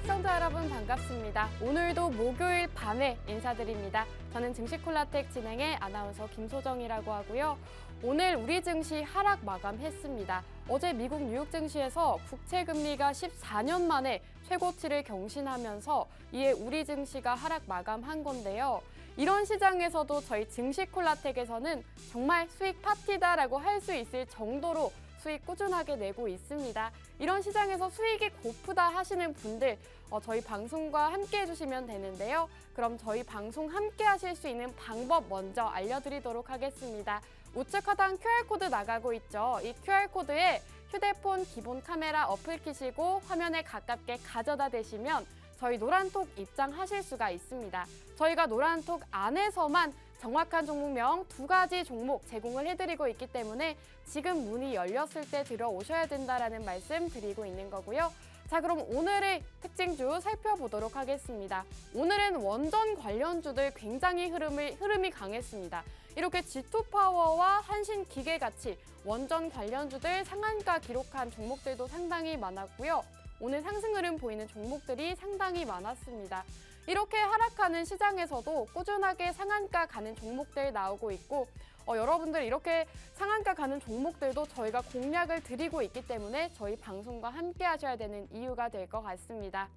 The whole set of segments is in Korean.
시청자 여러분 반갑습니다. 오늘도 목요일 밤에 인사드립니다. 저는 증시콜라텍 진행의 아나운서 김소정이라고 하고요. 오늘 우리 증시 하락 마감했습니다. 어제 미국 뉴욕 증시에서 국채 금리가 14년 만에 최고치를 경신하면서 이에 우리 증시가 하락 마감한 건데요. 이런 시장에서도 저희 증시콜라텍에서는 정말 수익 파티다라고 할 수 있을 정도로 수익 꾸준하게 내고 있습니다. 이런 시장에서 수익이 고프다 하시는 분들 저희 방송과 함께 해주시면 되는데요. 그럼 저희 방송 함께 하실 수 있는 방법 먼저 알려드리도록 하겠습니다. 우측 하단 QR코드 나가고 있죠. 이 QR코드에 휴대폰 기본 카메라 어플 키시고 화면에 가깝게 가져다 대시면 저희 노란톡 입장하실 수가 있습니다. 저희가 노란톡 안에서만 정확한 종목명 2가지 종목 제공을 해드리고 있기 때문에 지금 문이 열렸을 때 들어오셔야 된다라는 말씀 드리고 있는 거고요. 자, 그럼 오늘의 특징주 살펴보도록 하겠습니다. 오늘은 원전 관련주들 굉장히 흐름이 강했습니다. 이렇게 G2파워와 한신기계같이 원전 관련주들 상한가 기록한 종목들도 상당히 많았고요. 오늘 상승 흐름 보이는 종목들이 상당히 많았습니다. 이렇게 하락하는 시장에서도 꾸준하게 상한가 가는 종목들 나오고 있고 여러분들 이렇게 상한가 가는 종목들도 저희가 공략을 드리고 있기 때문에 저희 방송과 함께 하셔야 되는 이유가 될 것 같습니다.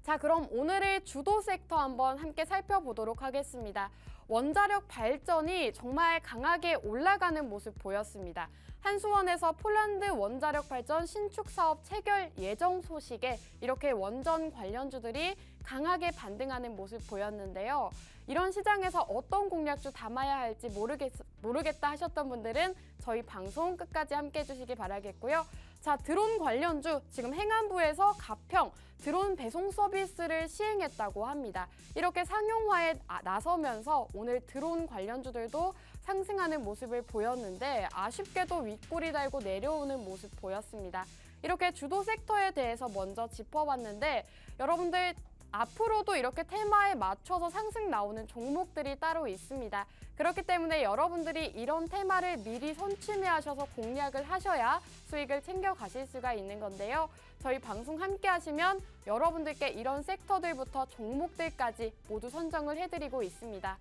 자, 그럼 오늘의 주도 섹터 한번 함께 살펴보도록 하겠습니다. 원자력 발전이 정말 강하게 올라가는 모습 보였습니다. 한수원에서 폴란드 원자력 발전 신축 사업 체결 예정 소식에 이렇게 원전 관련주들이 강하게 반등하는 모습 보였는데요. 이런 시장에서 어떤 공략주 담아야 할지 모르겠다 하셨던 분들은 저희 방송 끝까지 함께 해주시기 바라겠고요. 자, 드론 관련주 지금 행안부에서 가평 드론 배송 서비스를 시행했다고 합니다. 이렇게 상용화에 나서면서 오늘 드론 관련주들도 상승하는 모습을 보였는데 아쉽게도 윗꼬리 달고 내려오는 모습 보였습니다. 이렇게 주도 섹터에 대해서 먼저 짚어봤는데 여러분들 앞으로도 이렇게 테마에 맞춰서 상승 나오는 종목들이 따로 있습니다. 그렇기 때문에 여러분들이 이런 테마를 미리 선취매하셔서 공략을 하셔야 수익을 챙겨가실 수가 있는 건데요. 저희 방송 함께 하시면 여러분들께 이런 섹터들부터 종목들까지 모두 선정을 해드리고 있습니다.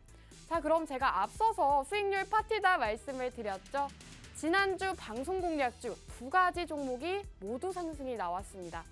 자, 그럼 제가 앞서서 수익률 파티다 말씀을 드렸죠. 지난주 방송 공략주 2가지 종목이 모두 상승이 나왔습니다.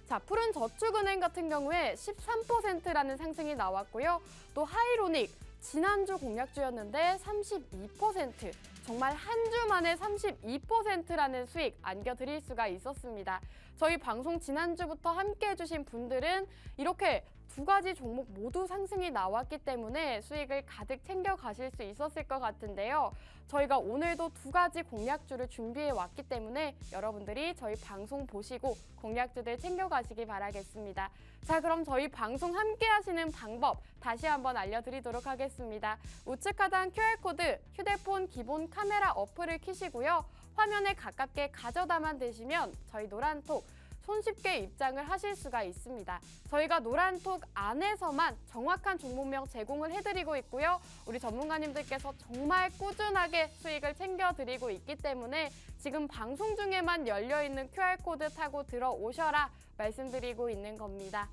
자, 푸른 저축은행 같은 경우에 13%라는 상승이 나왔고요. 또 하이로닉, 지난주 공략주였는데 32%, 정말 한 주 만에 32%라는 수익 안겨드릴 수가 있었습니다. 저희 방송 지난주부터 함께 해주신 분들은 이렇게 2가지 종목 모두 상승이 나왔기 때문에 수익을 가득 챙겨가실 수 있었을 것 같은데요. 저희가 오늘도 2가지 공략주를 준비해 왔기 때문에 여러분들이 저희 방송 보시고 공략주들 챙겨가시기 바라겠습니다. 자, 그럼 저희 방송 함께 하시는 방법 다시 한번 알려드리도록 하겠습니다. 우측 하단 QR코드 휴대폰 기본 카메라 어플을 키시고요. 화면에 가깝게 가져다만 대시면 저희 노란톡 손쉽게 입장을 하실 수가 있습니다. 저희가 노란톡 안에서만 정확한 종목명 제공을 해드리고 있고요. 우리 전문가님들께서 정말 꾸준하게 수익을 챙겨드리고 있기 때문에 지금 방송 중에만 열려있는 QR코드 타고 들어오셔라 말씀드리고 있는 겁니다.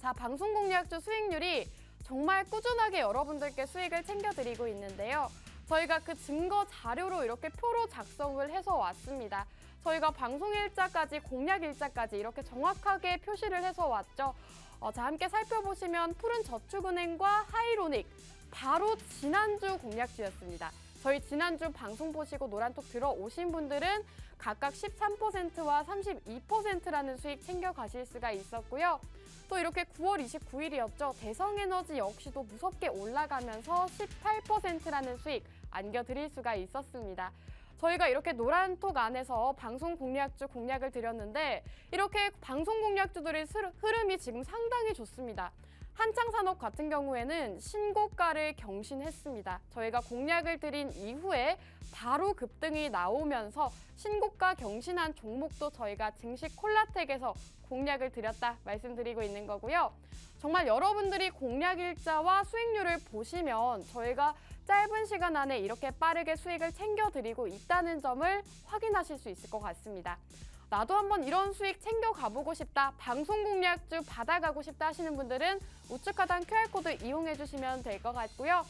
자, 방송 공략주 수익률이 정말 꾸준하게 여러분들께 수익을 챙겨드리고 있는데요. 저희가 그 증거 자료로 이렇게 표로 작성을 해서 왔습니다. 저희가 방송 일자까지, 공략 일자까지 이렇게 정확하게 표시를 해서 왔죠. 자, 함께 살펴보시면 푸른 저축은행과 하이로닉, 바로 지난주 공략주였습니다. 저희 지난주 방송 보시고 노란톡 들어오신 분들은 각각 13%와 32%라는 수익 챙겨가실 수가 있었고요. 또 이렇게 9월 29일이었죠. 대성에너지 역시도 무섭게 올라가면서 18%라는 수익 안겨드릴 수가 있었습니다. 저희가 이렇게 노란톡 안에서 방송 공략주 공략을 드렸는데 이렇게 방송 공략주들의 흐름이 지금 상당히 좋습니다. 한창산업 같은 경우에는 신고가를 경신했습니다. 저희가 공략을 드린 이후에 바로 급등이 나오면서 신고가 경신한 종목도 저희가 증시 콜라텍에서 공략을 드렸다 말씀드리고 있는 거고요. 정말 여러분들이 공략 일자와 수익률을 보시면 저희가 짧은 시간 안에 이렇게 빠르게 수익을 챙겨드리고 있다는 점을 확인하실 수 있을 것 같습니다. 나도 한번 이런 수익 챙겨 가보고 싶다, 방송 공략주 받아가고 싶다 하시는 분들은 우측 하단 QR코드 이용해 주시면 될 것 같고요.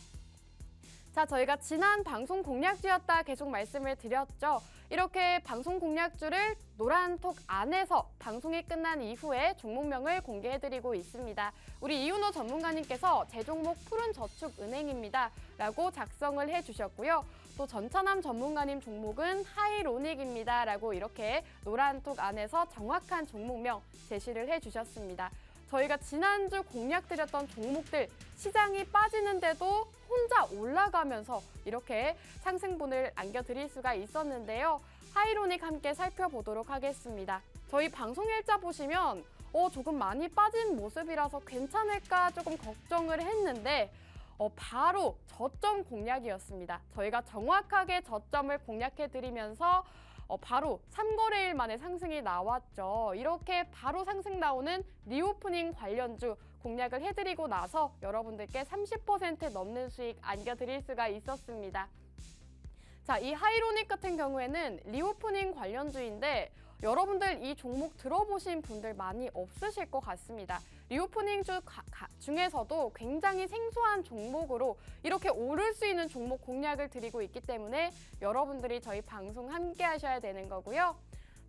자, 저희가 지난 방송 공략주였다 계속 말씀을 드렸죠. 이렇게 방송 공략주를 노란톡 안에서 방송이 끝난 이후에 종목명을 공개해드리고 있습니다. 우리 이윤호 전문가님께서 제 종목 푸른저축은행입니다 라고 작성을 해주셨고요. 또 전차남 전문가님 종목은 하이로닉입니다 라고 이렇게 노란톡 안에서 정확한 종목명 제시를 해주셨습니다. 저희가 지난주 공략드렸던 종목들 시장이 빠지는데도 혼자 올라가면서 이렇게 상승분을 안겨드릴 수가 있었는데요. 하이로닉 함께 살펴보도록 하겠습니다. 저희 방송 일자 보시면 조금 많이 빠진 모습이라서 괜찮을까 조금 걱정을 했는데 바로 저점 공략이었습니다. 저희가 정확하게 저점을 공략해드리면서 바로 3거래일 만에 상승이 나왔죠. 이렇게 바로 상승 나오는 리오프닝 관련주 공략을 해드리고 나서 여러분들께 30% 넘는 수익 안겨드릴 수가 있었습니다. 자, 이 하이로닉 같은 경우에는 리오프닝 관련주인데 여러분들 이 종목 들어보신 분들 많이 없으실 것 같습니다. 리오프닝 주 중에서도 굉장히 생소한 종목으로 이렇게 오를 수 있는 종목 공략을 드리고 있기 때문에 여러분들이 저희 방송 함께 하셔야 되는 거고요.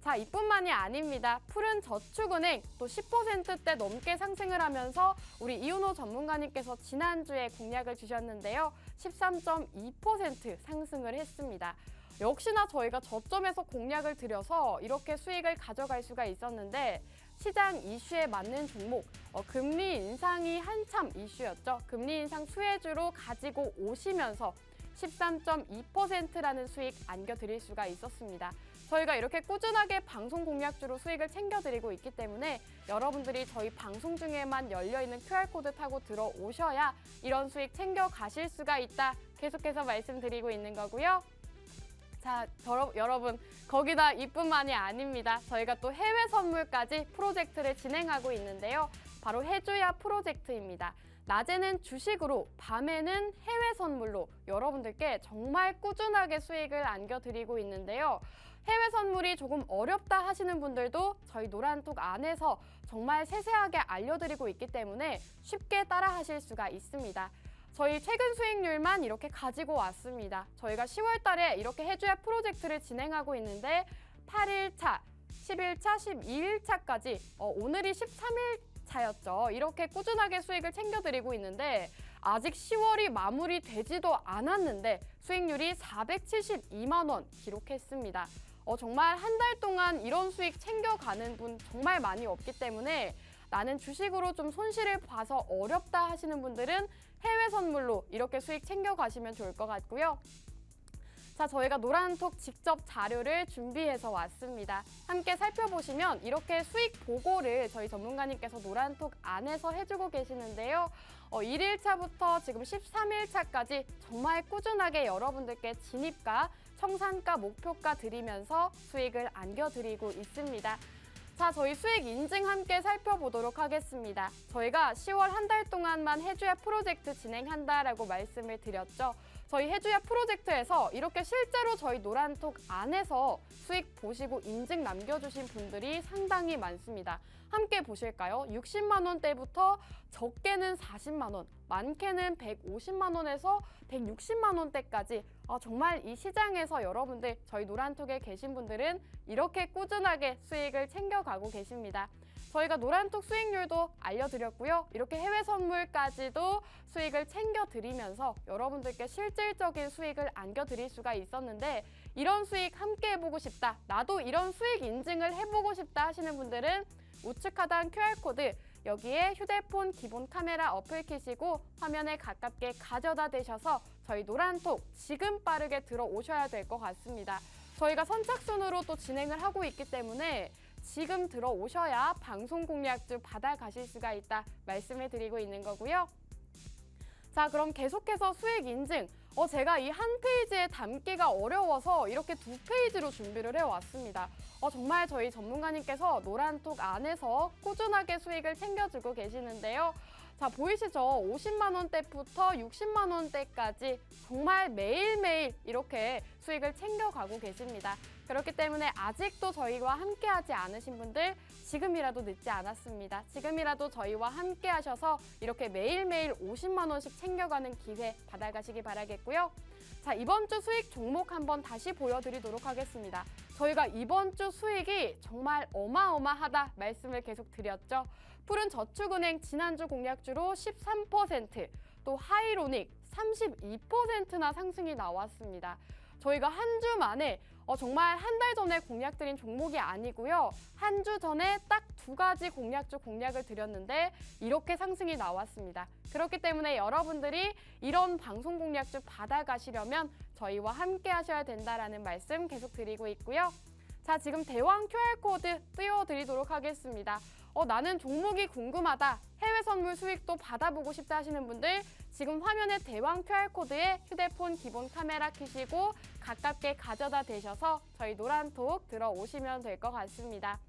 자, 이뿐만이 아닙니다. 푸른저축은행 또 10%대 넘게 상승을 하면서 우리 이윤호 전문가님께서 지난주에 공략을 주셨는데요. 13.2% 상승을 했습니다. 역시나 저희가 저점에서 공략을 드려서 이렇게 수익을 가져갈 수가 있었는데 시장 이슈에 맞는 종목, 금리 인상이 한참 이슈였죠. 금리 인상 수혜주로 가지고 오시면서 13.2%라는 수익 안겨드릴 수가 있었습니다. 저희가 이렇게 꾸준하게 방송 공략주로 수익을 챙겨드리고 있기 때문에 여러분들이 저희 방송 중에만 열려있는 QR코드 타고 들어오셔야 이런 수익 챙겨가실 수가 있다. 계속해서 말씀드리고 있는 거고요. 자, 여러분 거기다 이뿐만이 아닙니다. 저희가 또 해외 선물까지 프로젝트를 진행하고 있는데요. 바로 해줘야 프로젝트입니다. 낮에는 주식으로, 밤에는 해외 선물로 여러분들께 정말 꾸준하게 수익을 안겨드리고 있는데요. 해외 선물이 조금 어렵다 하시는 분들도 저희 노란톡 안에서 정말 세세하게 알려드리고 있기 때문에 쉽게 따라 하실 수가 있습니다. 저희 최근 수익률만 이렇게 가지고 왔습니다. 저희가 10월 달에 이렇게 해줘야 프로젝트를 진행하고 있는데 8일차, 11차, 12일차까지 오늘이 13일차였죠. 이렇게 꾸준하게 수익을 챙겨드리고 있는데 아직 10월이 마무리되지도 않았는데 수익률이 472만 원 기록했습니다. 정말 한 달 동안 이런 수익 챙겨가는 분 정말 많이 없기 때문에 나는 주식으로 좀 손실을 봐서 어렵다 하시는 분들은 해외 선물로 이렇게 수익 챙겨가시면 좋을 것 같고요. 자, 저희가 노란톡 직접 자료를 준비해서 왔습니다. 함께 살펴보시면 이렇게 수익 보고를 저희 전문가님께서 노란톡 안에서 해주고 계시는데요. 1일차부터 지금 13일차까지 정말 꾸준하게 여러분들께 진입가, 청산가, 목표가 드리면서 수익을 안겨드리고 있습니다. 자, 저희 수익 인증 함께 살펴보도록 하겠습니다. 저희가 10월 한 달 동안만 해줘야 프로젝트 진행한다라고 말씀을 드렸죠. 저희 해줘야 프로젝트에서 이렇게 실제로 저희 노란톡 안에서 수익 보시고 인증 남겨주신 분들이 상당히 많습니다. 함께 보실까요? 60만 원대부터 적게는 40만 원, 많게는 150만 원에서 160만 원대까지 정말 이 시장에서 여러분들 저희 노란톡에 계신 분들은 이렇게 꾸준하게 수익을 챙겨가고 계십니다. 저희가 노란톡 수익률도 알려드렸고요. 이렇게 해외 선물까지도 수익을 챙겨드리면서 여러분들께 실질적인 수익을 안겨드릴 수가 있었는데 이런 수익 함께 해보고 싶다, 나도 이런 수익 인증을 해보고 싶다 하시는 분들은 우측 하단 QR코드 여기에 휴대폰 기본 카메라 어플 켜시고 화면에 가깝게 가져다 대셔서 저희 노란톡 지금 빠르게 들어오셔야 될 것 같습니다. 저희가 선착순으로 또 진행을 하고 있기 때문에 지금 들어오셔야 방송 공략주 받아가실 수가 있다 말씀을 드리고 있는 거고요. 자, 그럼 계속해서 수익 인증. 제가 이 한 페이지에 담기가 어려워서 이렇게 2페이지로 준비를 해왔습니다. 정말 저희 전문가님께서 노란톡 안에서 꾸준하게 수익을 챙겨주고 계시는데요. 자, 보이시죠? 50만 원대부터 60만 원대까지 정말 매일매일 이렇게 수익을 챙겨가고 계십니다. 그렇기 때문에 아직도 저희와 함께하지 않으신 분들 지금이라도 늦지 않았습니다. 지금이라도 저희와 함께 하셔서 이렇게 매일매일 50만 원씩 챙겨가는 기회 받아가시기 바라겠고요. 자, 이번 주 수익 종목 한번 다시 보여드리도록 하겠습니다. 저희가 이번 주 수익이 정말 어마어마하다 말씀을 계속 드렸죠. 푸른저축은행 지난주 공략주로 13%, 또 하이로닉 32%나 상승이 나왔습니다. 저희가 한 주 만에 정말 한 달 전에 공략드린 종목이 아니고요. 한 주 전에 딱 2가지 공략주 공략을 드렸는데 이렇게 상승이 나왔습니다. 그렇기 때문에 여러분들이 이런 방송 공략주 받아가시려면 저희와 함께 하셔야 된다라는 말씀 계속 드리고 있고요. 자, 지금 대왕 QR코드 띄워드리도록 하겠습니다. 나는 종목이 궁금하다, 해외 선물 수익도 받아보고 싶다 하시는 분들 지금 화면에 대왕 QR코드에 휴대폰 기본 카메라 켜시고 가깝게 가져다 대셔서 저희 노란톡 들어오시면 될 것 같습니다.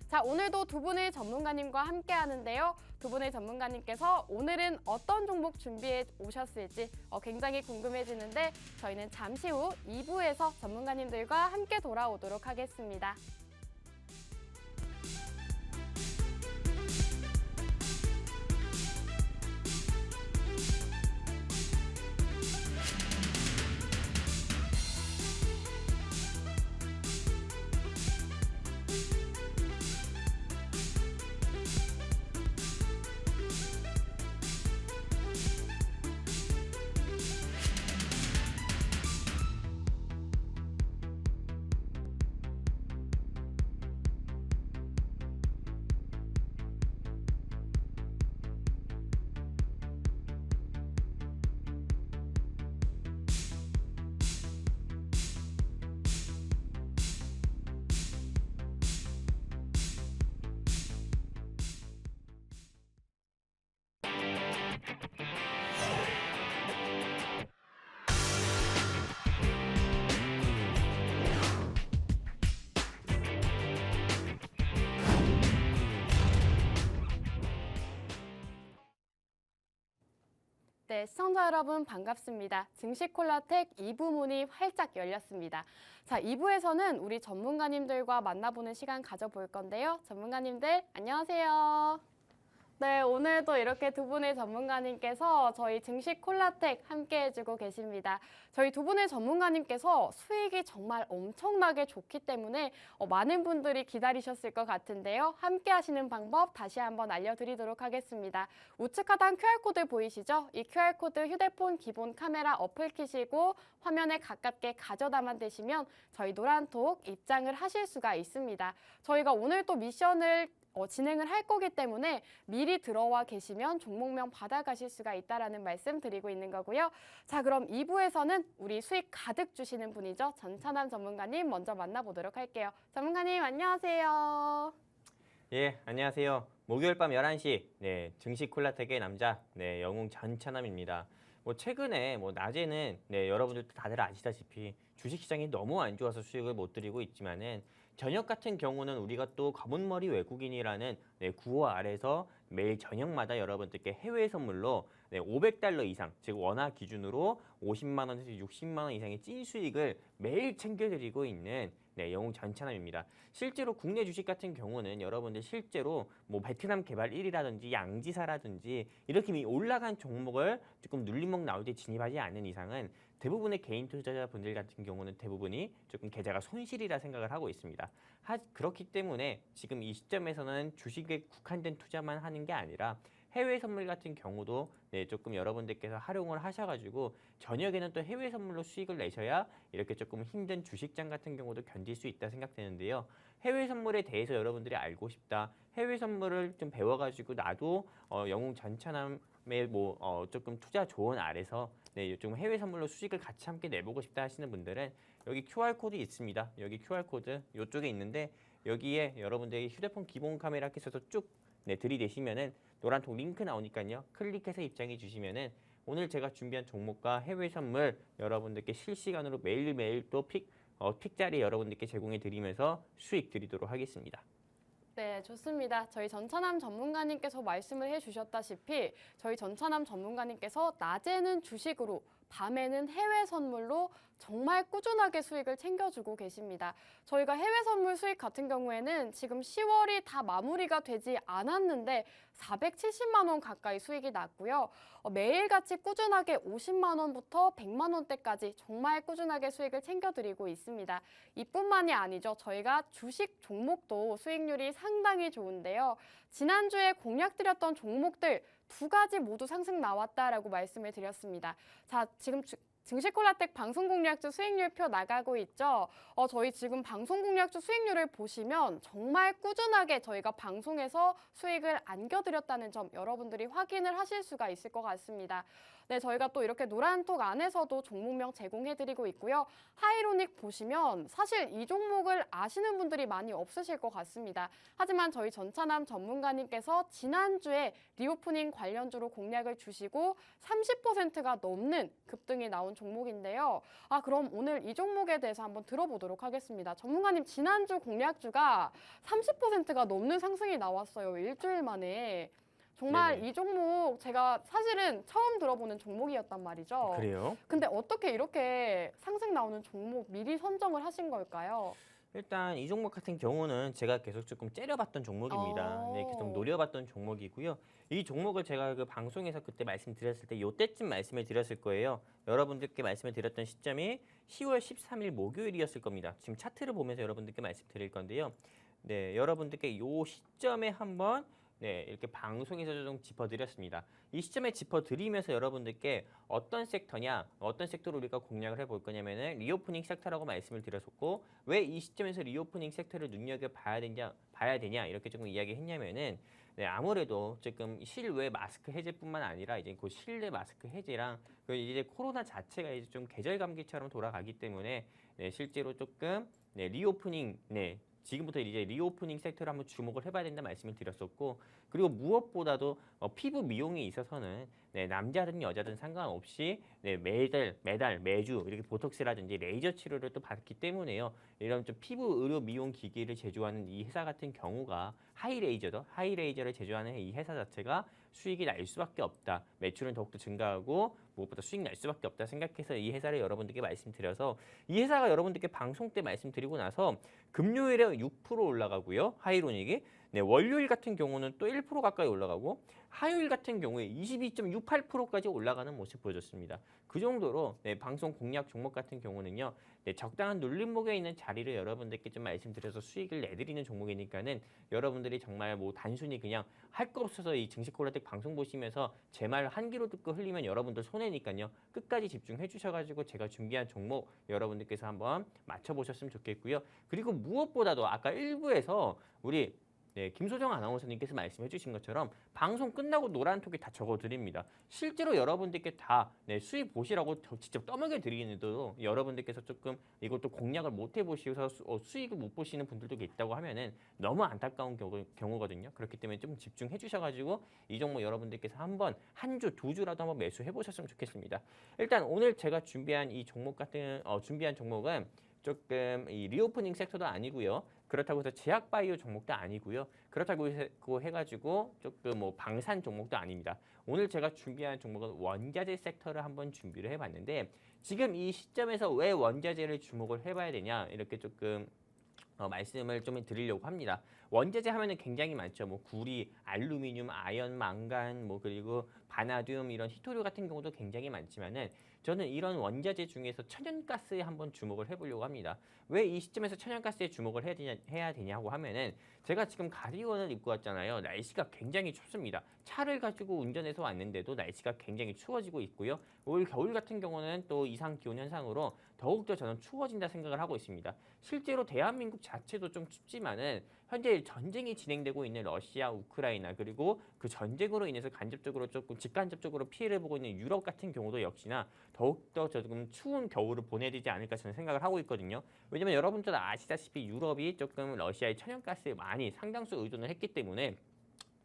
자, 오늘도 두 분의 전문가님과 함께 하는데요. 두 분의 전문가님께서 오늘은 어떤 종목 준비해 오셨을지 굉장히 궁금해지는데 저희는 잠시 후 2부에서 전문가님들과 함께 돌아오도록 하겠습니다. 네, 시청자 여러분 반갑습니다. 증시콜라텍 2부 문이 활짝 열렸습니다. 자, 2부에서는 우리 전문가님들과 만나보는 시간 가져볼 건데요. 전문가님들 안녕하세요. 네, 오늘도 이렇게 두 분의 전문가님께서 저희 증시콜라텍 함께 해주고 계십니다. 저희 두 분의 전문가님께서 수익이 정말 엄청나게 좋기 때문에 많은 분들이 기다리셨을 것 같은데요. 함께 하시는 방법 다시 한번 알려드리도록 하겠습니다. 우측 하단 QR코드 보이시죠? 이 QR코드 휴대폰 기본 카메라 어플 켜시고 화면에 가깝게 가져다만 대시면 저희 노란톡 입장을 하실 수가 있습니다. 저희가 오늘 또 미션을 진행을 할 거기 때문에 미리 들어와 계시면 종목명 받아가실 수가 있다는 말씀 드리고 있는 거고요. 자, 그럼 2부에서는 우리 수익 가득 주시는 분이죠. 전찬남 전문가님 먼저 만나보도록 할게요. 전문가님 안녕하세요. 예, 안녕하세요. 목요일 밤 11시 증시콜라텍의 남자 영웅 전찬남입니다. 최근에 낮에는 여러분들도 다들 아시다시피 주식시장이 너무 안 좋아서 수익을 못 드리고 있지만은 저녁 같은 경우는 우리가 또 검은머리 외국인이라는 구호 아래서 매일 저녁마다 여러분들께 해외 선물로 500달러 이상, 즉 원화 기준으로 50만 원에서 60만 원 이상의 찐 수익을 매일 챙겨드리고 있는 영웅 전찬남입니다. 실제로 국내 주식 같은 경우는 여러분들 실제로 베트남 개발 1위라든지 양지사라든지 이렇게 올라간 종목을 조금 눌림목 나올 때 진입하지 않는 이상은 대부분의 개인 투자자분들 같은 경우는 대부분이 조금 계좌가 손실이라 생각을 하고 있습니다. 그렇기 때문에 지금 이 시점에서는 주식에 국한된 투자만 하는 게 아니라 해외 선물 같은 경우도 조금 여러분들께서 활용을 하셔가지고 저녁에는 또 해외 선물로 수익을 내셔야 이렇게 조금 힘든 주식장 같은 경우도 견딜 수 있다 생각되는데요. 해외 선물에 대해서 여러분들이 알고 싶다. 해외 선물을 좀 배워가지고 나도 영웅 전찬남의 조금 투자 조언 아래서 좀 해외 선물로 수익을 같이 함께 내보고 싶다 하시는 분들은 여기 QR코드 있습니다. 여기 QR코드 이쪽에 있는데 여기에 여러분들이 휴대폰 기본 카메라 켜서 쭉 들이대시면은 노란통 링크 나오니까요. 클릭해서 입장해 주시면은 오늘 제가 준비한 종목과 해외 선물 여러분들께 실시간으로 매일매일 또 픽자리 여러분들께 제공해 드리면서 수익 드리도록 하겠습니다. 네, 좋습니다. 저희 전찬남 전문가님께서 말씀을 해주셨다시피 저희 전찬남 전문가님께서 낮에는 주식으로 밤에는 해외 선물로 정말 꾸준하게 수익을 챙겨주고 계십니다. 저희가 해외 선물 수익 같은 경우에는 지금 10월이 다 마무리가 되지 않았는데 470만 원 가까이 수익이 났고요. 매일같이 꾸준하게 50만 원부터 100만 원대까지 정말 꾸준하게 수익을 챙겨드리고 있습니다. 이뿐만이 아니죠. 저희가 주식 종목도 수익률이 상당히 좋은데요. 지난주에 공략드렸던 종목들 2가지 모두 상승 나왔다라고 말씀을 드렸습니다. 자, 지금 증시콜라텍 방송 공략주 수익률표 나가고 있죠. 저희 지금 방송 공략주 수익률을 보시면 정말 꾸준하게 저희가 방송에서 수익을 안겨드렸다는 점 여러분들이 확인을 하실 수가 있을 것 같습니다. 네, 저희가 또 이렇게 노란톡 안에서도 종목명 제공해드리고 있고요. 하이로닉 보시면 사실 이 종목을 아시는 분들이 많이 없으실 것 같습니다. 하지만 저희 전차남 전문가님께서 지난주에 리오프닝 관련주로 공략을 주시고 30%가 넘는 급등이 나온 종목인데요. 그럼 오늘 이 종목에 대해서 한번 들어보도록 하겠습니다. 전문가님, 지난주 공략주가 30%가 넘는 상승이 나왔어요. 일주일 만에. 정말 네네. 이 종목 제가 사실은 처음 들어보는 종목이었단 말이죠. 그래요? 근데 어떻게 이렇게 상승 나오는 종목 미리 선정을 하신 걸까요? 일단 이 종목 같은 경우는 제가 계속 조금 째려봤던 종목입니다. 네, 계속 노려봤던 종목이고요. 이 종목을 제가 그 방송에서 그때 말씀드렸을 때 이때쯤 말씀을 드렸을 거예요. 여러분들께 말씀을 드렸던 시점이 10월 13일 목요일이었을 겁니다. 지금 차트를 보면서 여러분들께 말씀드릴 건데요. 네, 여러분들께 이 시점에 한번 이렇게 방송에서 좀 짚어드렸습니다. 이 시점에 짚어드리면서 여러분들께 어떤 섹터냐, 어떤 섹터로 우리가 공략을 해볼 거냐면은 리오프닝 섹터라고 말씀을 드렸었고, 왜 이 시점에서 리오프닝 섹터를 눈여겨봐야 되냐 이렇게 조금 이야기했냐면은 아무래도 지금 실외 마스크 해제뿐만 아니라 이제 그 실내 마스크 해제랑 이제 코로나 자체가 이제 좀 계절 감기처럼 돌아가기 때문에 실제로 조금 리오프닝 지금부터 이제 리오프닝 섹터를 한번 주목을 해봐야 된다 말씀을 드렸었고, 그리고 무엇보다도 피부 미용에 있어서는 남자든 여자든 상관없이 매주 이렇게 보톡스라든지 레이저 치료를 또 받기 때문에요. 이런 좀 피부 의료 미용 기기를 제조하는 이 회사 같은 경우가 하이레이저를 제조하는 이 회사 자체가 수익이 날 수밖에 없다. 매출은 더욱더 증가하고 무엇보다 수익 날 수밖에 없다 생각해서 이 회사를 여러분들께 말씀드려서, 이 회사가 여러분들께 방송 때 말씀드리고 나서 금요일에 6% 올라가고요. 하이로닉이. 월요일 같은 경우는 또 1% 가까이 올라가고, 화요일 같은 경우에 22.68%까지 올라가는 모습 보여줬습니다. 그 정도로 방송 공략 종목 같은 경우는요. 적당한 눌림목에 있는 자리를 여러분들께 좀 말씀드려서 수익을 내드리는 종목이니까는 여러분들이 정말 뭐 단순히 그냥 할 거 없어서 이 증시콜라텍 방송 보시면서 제 말 한 귀로 듣고 흘리면 여러분들 손해니까요. 끝까지 집중해 주셔가지고 제가 준비한 종목 여러분들께서 한번 맞춰보셨으면 좋겠고요. 그리고 무엇보다도 아까 1부에서 우리 김소정 아나운서님께서 말씀해 주신 것처럼 방송 끝나고 노란톡에 다 적어드립니다. 실제로 여러분들께 다 수익 보시라고 직접 떠먹여 드리는데도 여러분들께서 조금 이것도 공략을 못 해보셔서 수익을 못 보시는 분들도 있다고 하면은 너무 안타까운 경우거든요. 그렇기 때문에 좀 집중해 주셔가지고 이 종목 여러분들께서 한번 한 주, 두 주라도 한번 매수해 보셨으면 좋겠습니다. 일단 오늘 제가 준비한 이 종목 준비한 종목은 조금 이 리오프닝 섹터도 아니고요. 그렇다고 해서 제약바이오 종목도 아니고요. 그렇다고 해가지고 조금 뭐 방산 종목도 아닙니다. 오늘 제가 준비한 종목은 원자재 섹터를 한번 준비를 해봤는데, 지금 이 시점에서 왜 원자재를 주목을 해봐야 되냐 이렇게 조금 말씀을 좀 드리려고 합니다. 원자재 하면은 굉장히 많죠. 뭐 구리, 알루미늄, 아연, 망간, 뭐 그리고 바나듐 이런 히토류 같은 경우도 굉장히 많지만은 저는 이런 원자재 중에서 천연가스에 한번 주목을 해보려고 합니다. 왜 이 시점에서 천연가스에 주목을 해야 되냐고 하면은 제가 지금 가디건을 입고 왔잖아요. 날씨가 굉장히 춥습니다. 차를 가지고 운전해서 왔는데도 날씨가 굉장히 추워지고 있고요. 올 겨울 같은 경우는 또 이상 기온 현상으로 더욱더 저는 추워진다 생각을 하고 있습니다. 실제로 대한민국 자체도 좀 춥지만은 현재 전쟁이 진행되고 있는 러시아, 우크라이나, 그리고 그 전쟁으로 인해서 간접적으로 조금 직간접적으로 피해를 보고 있는 유럽 같은 경우도 역시나 더욱더 조금 추운 겨울을 보내야 되지 않을까 저는 생각을 하고 있거든요. 왜냐면 여러분들 아시다시피 유럽이 조금 러시아의 천연가스에 많이 상당수 의존을 했기 때문에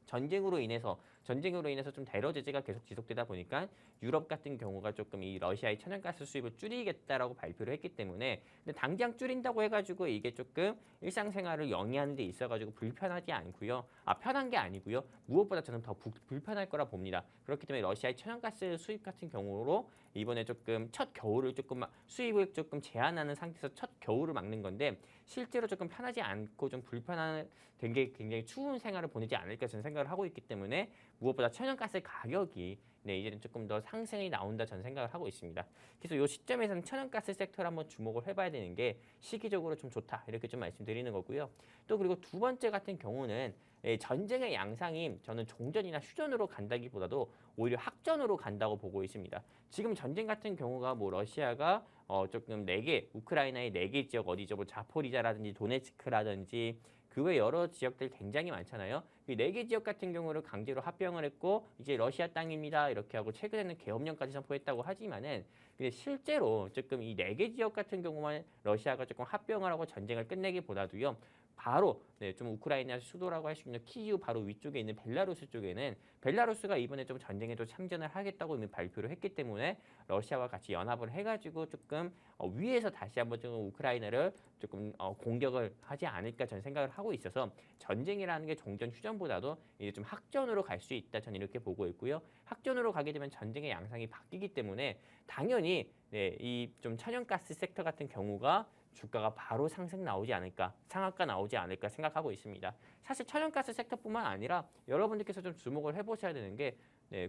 전쟁으로 인해서 전쟁으로 인해서 좀 대러 제재가 계속 지속되다 보니까 유럽 같은 경우가 조금 이 러시아의 천연가스 수입을 줄이겠다라고 발표를 했기 때문에 근데 당장 줄인다고 해가지고 이게 조금 일상생활을 영위하는 데 있어가지고 불편하지 않고요. 편한 게 아니고요. 무엇보다 저는 더 불편할 거라 봅니다. 그렇기 때문에 러시아의 천연가스 수입 같은 경우로 이번에 조금 첫 겨울을 조금 수입을 조금 제한하는 상태에서 첫 겨울을 막는 건데 실제로 조금 편하지 않고 좀 불편한 된 게 굉장히 추운 생활을 보내지 않을까 저는 생각을 하고 있기 때문에 무엇보다 천연가스 가격이 이제는 조금 더 상승이 나온다 저는 생각을 하고 있습니다. 그래서 이 시점에서는 천연가스 섹터를 한번 주목을 해봐야 되는 게 시기적으로 좀 좋다 이렇게 좀 말씀드리는 거고요. 또 그리고 두 번째 같은 경우는 전쟁의 양상이 저는 종전이나 휴전으로 간다기보다도 오히려 학전으로 간다고 보고 있습니다. 지금 전쟁 같은 경우가 뭐 러시아가 조금 4개, 우크라이나의 4개 지역 어디죠? 뭐 자포리자라든지 도네츠크라든지 그 외 여러 지역들 굉장히 많잖아요. 이 4개 지역 같은 경우를 강제로 합병을 했고 이제 러시아 땅입니다 이렇게 하고 최근에는 계엄령까지 선포했다고 하지만은 근데 실제로 조금 이 4개 지역 같은 경우만 러시아가 조금 합병을 하고 전쟁을 끝내기보다도요. 바로 좀 우크라이나 수도라고 할 수 있는 키이우 바로 위쪽에 있는 벨라루스 쪽에는 벨라루스가 이번에 좀 전쟁에 좀 참전을 하겠다고 이미 발표를 했기 때문에 러시아와 같이 연합을 해가지고 조금 위에서 다시 한번 좀 우크라이나를 조금 공격을 하지 않을까 저는 생각을 하고 있어서 전쟁이라는 게 종전 휴전보다도 이제 좀 학전으로 갈 수 있다 저는 이렇게 보고 있고요. 학전으로 가게 되면 전쟁의 양상이 바뀌기 때문에 당연히 이 좀 천연가스 섹터 같은 경우가 주가가 바로 상승 나오지 않을까, 상한가 나오지 않을까 생각하고 있습니다. 사실 천연가스 섹터뿐만 아니라 여러분들께서 좀 주목을 해보셔야 되는 게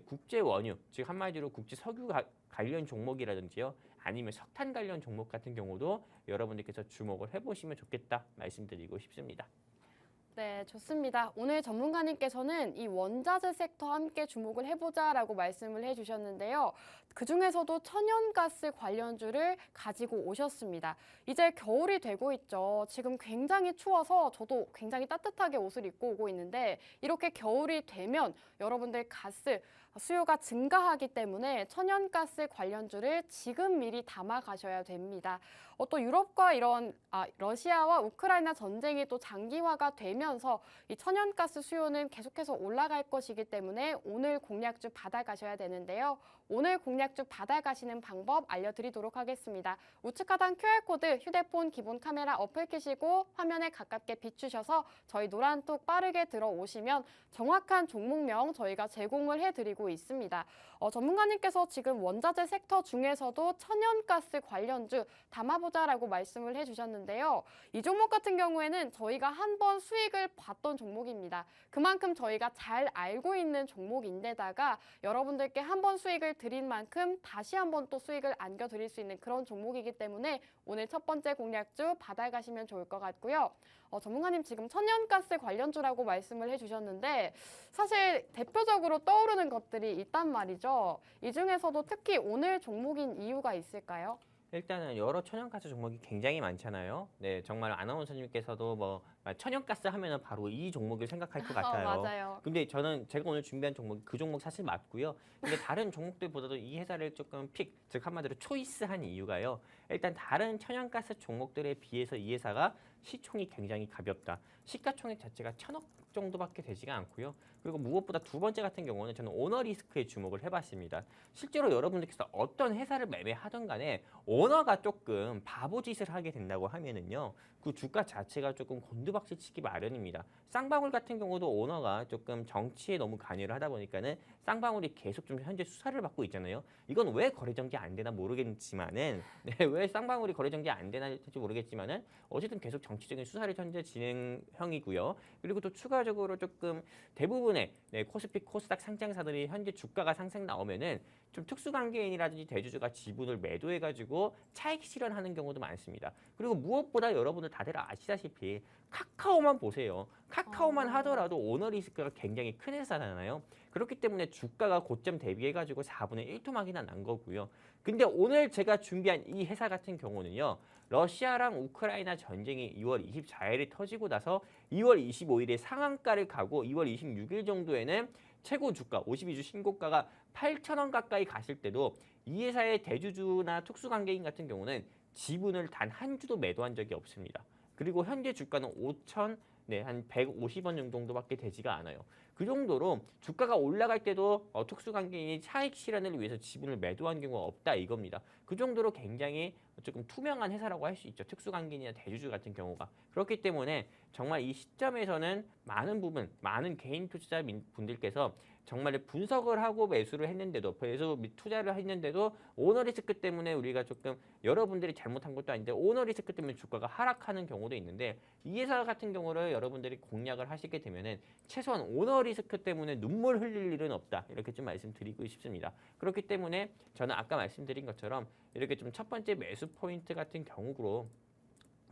국제 원유, 즉 한마디로 국제 석유 관련 종목이라든지요, 아니면 석탄 관련 종목 같은 경우도 여러분들께서 주목을 해보시면 좋겠다 말씀드리고 싶습니다. 네, 좋습니다. 오늘 전문가님께서는 이 원자재 섹터 함께 주목을 해보자라고 말씀을 해주셨는데요. 그중에서도 천연가스 관련주를 가지고 오셨습니다. 이제 겨울이 되고 있죠. 지금 굉장히 추워서 저도 굉장히 따뜻하게 옷을 입고 오고 있는데 이렇게 겨울이 되면 여러분들 가스 수요가 증가하기 때문에 천연가스 관련주를 지금 미리 담아 가셔야 됩니다. 또 유럽과 이런 러시아와 우크라이나 전쟁이 또 장기화가 되면서 이 천연가스 수요는 계속해서 올라갈 것이기 때문에 오늘 공략주 받아가셔야 되는데요. 오늘 공략주 받아가시는 방법 알려드리도록 하겠습니다. 우측 하단 QR코드 휴대폰 기본 카메라 어플 켜시고 화면에 가깝게 비추셔서 저희 노란톡 빠르게 들어오시면 정확한 종목명 저희가 제공을 해드리고 있습니다. 전문가님께서 지금 원자재 섹터 중에서도 천연가스 관련주 담아보자라고 말씀을 해주셨는데요. 이 종목 같은 경우에는 저희가 한번 수익을 봤던 종목입니다. 그만큼 저희가 잘 알고 있는 종목인데다가 여러분들께 한번 수익을 드린 만큼 다시 한번 또 수익을 안겨드릴 수 있는 그런 종목이기 때문에 오늘 첫 번째 공략주 받아가시면 좋을 것 같고요. 전문가님 지금 천연가스 관련주라고 말씀을 해주셨는데 사실 대표적으로 떠오르는 것들이 있단 말이죠. 이 중에서도 특히 오늘 종목인 이유가 있을까요? 일단은 여러 천연가스 종목이 굉장히 많잖아요. 네, 정말 아나운서님께서도 뭐 천연가스 하면은 바로 이 종목을 생각할 것 같아요. 맞아요. 근데 제가 오늘 준비한 종목이 그 종목 사실 맞고요. 근데 다른 종목들보다도 이 회사를 조금 즉 한마디로 초이스한 이유가요. 일단 다른 천연가스 종목들에 비해서 이 회사가 시총이 굉장히 가볍다. 시가총액 자체가 1,000억 정도밖에 되지가 않고요. 그리고 무엇보다 두 번째 같은 경우는 저는 오너 리스크에 주목을 해봤습니다. 실제로 여러분들께서 어떤 회사를 매매하던 간에 오너가 조금 바보짓을 하게 된다고 하면은요, 그 주가 자체가 조금 곤두박질 치기 마련입니다. 쌍방울 같은 경우도 오너가 조금 정치에 너무 관여를 하다 보니까는 쌍방울이 계속 좀 현재 수사를 받고 있잖아요. 이건 왜 거래정지 안 되나 모르겠지만은, 왜 쌍방울이 거래정지 안 되나지 모르겠지만은 어쨌든 계속 정치적인 수사를 현재 진행형이고요. 그리고 또 추가적으로 조금 대부분의 코스피, 코스닥 상장사들이 현재 주가가 상승 나오면은 좀 특수관계인이라든지 대주주가 지분을 매도해가지고 차익 실현하는 경우도 많습니다. 그리고 무엇보다 여러분들 다들 아시다시피 카카오만 보세요. 카카오만 하더라도 오너 리스크가 굉장히 큰 회사잖아요. 그렇기 때문에 주가가 고점 대비해가지고 4분의 1토막이나 난 거고요. 근데 오늘 제가 준비한 이 회사 같은 경우는요. 러시아랑 우크라이나 전쟁이 2월 24일에 터지고 나서 2월 25일에 상한가를 가고 2월 26일 정도에는 최고 주가 52주 신고가가 8,000원 가까이 갔을 때도 이 회사의 대주주나 특수관계인 같은 경우는 지분을 단 한 주도 매도한 적이 없습니다. 그리고 현재 주가는 네, 한 150원 정도밖에 되지가 않아요. 그 정도로 주가가 올라갈 때도 특수관계인이 차익 실현을 위해서 지분을 매도한 경우가 없다 이겁니다. 그 정도로 굉장히 조금 투명한 회사라고 할 수 있죠. 특수관계인이나 대주주 같은 경우가. 그렇기 때문에 정말 이 시점에서는 많은 개인 투자자 분들께서 정말 분석을 하고 매수를 했는데도 투자를 했는데도 오너 리스크 때문에 우리가 조금 여러분들이 잘못한 것도 아닌데 오너 리스크 때문에 주가가 하락하는 경우도 있는데 이 회사 같은 경우를 여러분들이 공략을 하시게 되면은 최소한 오너 리스크 때문에 눈물 흘릴 일은 없다 이렇게 좀 말씀드리고 싶습니다. 그렇기 때문에 저는 아까 말씀드린 것처럼 이렇게 좀 첫 번째 매수 포인트 같은 경우로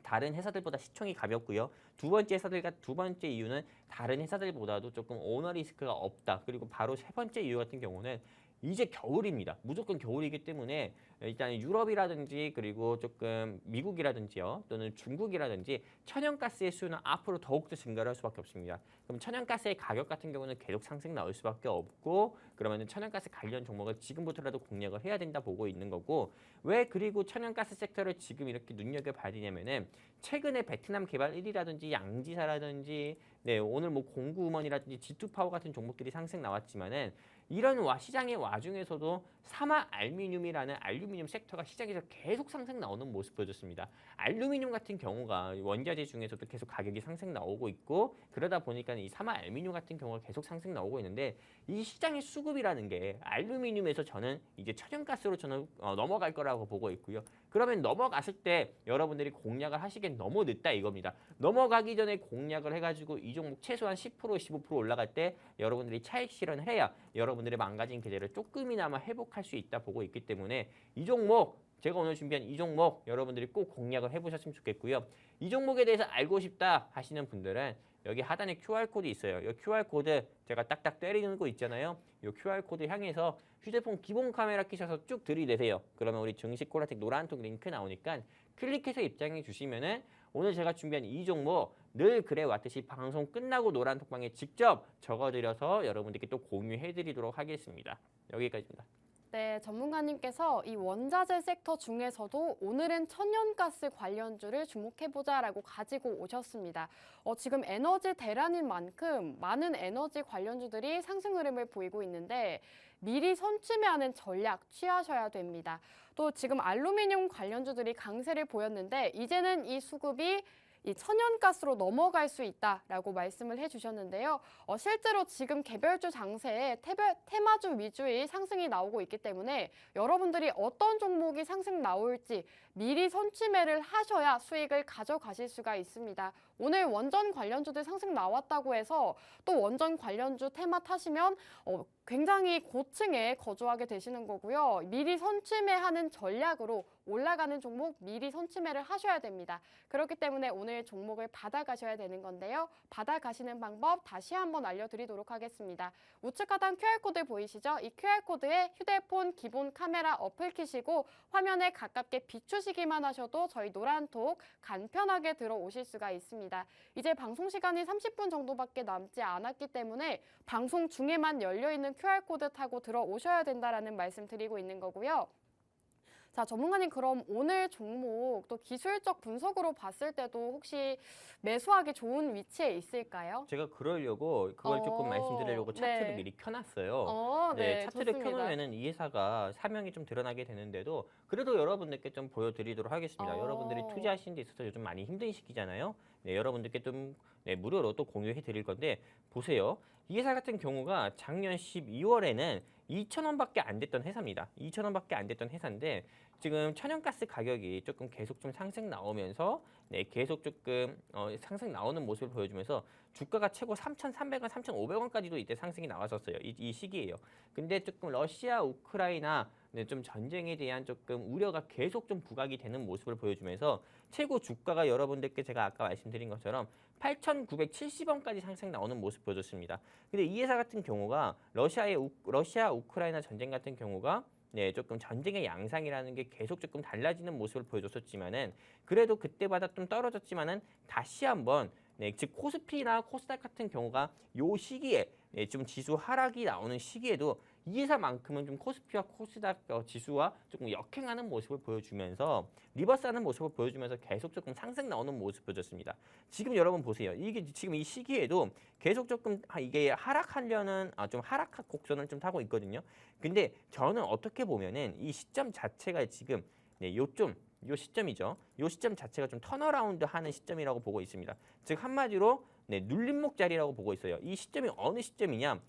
다른 회사들보다 시총이 가볍고요. 두 번째 이유는 다른 회사들보다도 조금 오너 리스크가 없다. 그리고 바로 세 번째 이유 같은 경우는 이제 겨울입니다. 무조건 겨울이기 때문에 일단 유럽이라든지 그리고 조금 미국이라든지요 또는 중국이라든지 천연가스의 수요는 앞으로 더욱더 증가할 수밖에 없습니다. 그럼 천연가스의 가격 같은 경우는 계속 상승 나올 수밖에 없고 그러면 천연가스 관련 종목을 지금부터라도 공략을 해야 된다 보고 있는 거고 왜 그리고 천연가스 섹터를 지금 이렇게 눈여겨봐야 되냐면은 최근에 베트남 개발 1위라든지 양지사라든지 오늘 뭐 공구음원이라든지 G2파워 같은 종목들이 상승 나왔지만은 이런 시장의 와중에서도 사마 알루미늄이라는 알루미늄 섹터가 시장에서 계속 상승 나오는 모습 보여줬습니다. 알루미늄 같은 경우가 원자재 중에서도 계속 가격이 상승 나오고 있고 그러다 보니까 이 사마 알루미늄 같은 경우가 계속 상승 나오고 있는데 이 시장의 수급이라는 게 알루미늄에서 저는 이제 천연가스로 저는 넘어갈 거라고 보고 있고요. 그러면 넘어갔을 때 여러분들이 공략을 하시기엔 너무 늦다 이겁니다. 넘어가기 전에 공략을 해가지고 이 종목 최소한 10% 15% 올라갈 때 여러분들이 차익 실현을 해야 여러분들의 망가진 계좌를 조금이나마 회복할 수 있다 보고 있기 때문에 이 종목 제가 오늘 준비한 이 종목 여러분들이 꼭 공략을 해보셨으면 좋겠고요. 이 종목에 대해서 알고 싶다 하시는 분들은 여기 하단에 QR코드 있어요. 이 QR코드 제가 딱딱 때리는 거 있잖아요. 이 QR코드 향해서 휴대폰 기본 카메라 켜셔서 쭉 들이대세요. 그러면 우리 증시 콜라텍 노란톡 링크 나오니까 클릭해서 입장해 주시면은 오늘 제가 준비한 이 종목 늘 그래 왔듯이 방송 끝나고 노란톡방에 직접 적어드려서 여러분들께 또 공유해드리도록 하겠습니다. 여기까지입니다. 네, 전문가님께서 이 원자재 섹터 중에서도 오늘은 천연가스 관련주를 주목해보자라고 가지고 오셨습니다. 지금 에너지 대란인 만큼 많은 에너지 관련주들이 상승 흐름을 보이고 있는데 미리 선취매하는 전략 취하셔야 됩니다. 또 지금 알루미늄 관련주들이 강세를 보였는데 이제는 이 수급이 이 천연가스로 넘어갈 수 있다라고 말씀을 해주셨는데요. 실제로 지금 개별주 장세에 테마주 위주의 상승이 나오고 있기 때문에 여러분들이 어떤 종목이 상승 나올지 미리 선취매를 하셔야 수익을 가져가실 수가 있습니다. 오늘 원전 관련주들 상승 나왔다고 해서 또 원전 관련주 테마 타시면 굉장히 고층에 거주하게 되시는 거고요. 미리 선취매하는 전략으로 올라가는 종목 미리 선취매를 하셔야 됩니다. 그렇기 때문에 오늘 종목을 받아가셔야 되는 건데요. 받아가시는 방법 다시 한번 알려드리도록 하겠습니다. 우측 하단 QR코드 보이시죠? 이 QR코드에 휴대폰 기본 카메라 어플 키시고 화면에 가깝게 비추시기만 하셔도 저희 노란톡 간편하게 들어오실 수가 있습니다. 이제 방송 시간이 30분 정도밖에 남지 않았기 때문에 방송 중에만 열려있는 QR코드 타고 들어오셔야 된다라는 말씀 드리고 있는 거고요. 자, 전문가님 그럼 오늘 종목 또 기술적 분석으로 봤을 때도 혹시 매수하기 좋은 위치에 있을까요? 제가 그러려고 그걸 조금 말씀드리려고 차트를 네. 미리 켜놨어요. 네, 차트를 좋습니다. 켜놓으면은 이 회사가 사명이 좀 드러나게 되는데도 그래도 여러분들께 좀 보여드리도록 하겠습니다. 여러분들이 투자하시는 데 있어서 요즘 많이 힘든 시기잖아요. 여러분들께 좀 무료로 또 공유해드릴 건데 보세요. 이 회사 같은 경우가 작년 12월에는 2,000원밖에 안 됐던 회사입니다. 2,000원밖에 안 됐던 회사인데 지금 천연가스 가격이 조금 계속 좀 상승 나오면서 계속 조금 상승 나오는 모습을 보여주면서 주가가 최고 3,300원, 3,500원까지도 이때 상승이 나왔었어요. 이 시기예요. 근데 조금 러시아, 우크라이나 좀 전쟁에 대한 조금 우려가 계속 좀 부각이 되는 모습을 보여주면서 최고 주가가 여러분들께 제가 아까 말씀드린 것처럼 8,970원까지 상승 나오는 모습 보여줬습니다. 근데 이 회사 같은 경우가 러시아, 우크라이나 전쟁 같은 경우가 조금 전쟁의 양상이라는 게 계속 조금 달라지는 모습을 보여줬었지만은 그래도 그때보다 좀 떨어졌지만은 다시 한번 즉 코스피나 코스닥 같은 경우가 요 시기에 좀 지수 하락이 나오는 시기에도 이 회사만큼은 좀 코스피와 코스닥 지수와 조금 역행하는 모습을 보여주면서 리버스하는 모습을 보여주면서 계속 조금 상승 나오는 모습 보여줬습니다. 지금 여러분 보세요. 이게 지금 이 시기에도 계속 조금 이게 하락하려는 좀 하락 곡선을 좀 타고 있거든요. 근데 저는 어떻게 보면은 이 시점 자체가 지금 요 시점이죠. 요 시점 자체가 좀 턴어라운드 하는 시점이라고 보고 있습니다. 즉 한마디로 눌림목 자리라고 보고 있어요. 이 시점이 어느 시점이냐?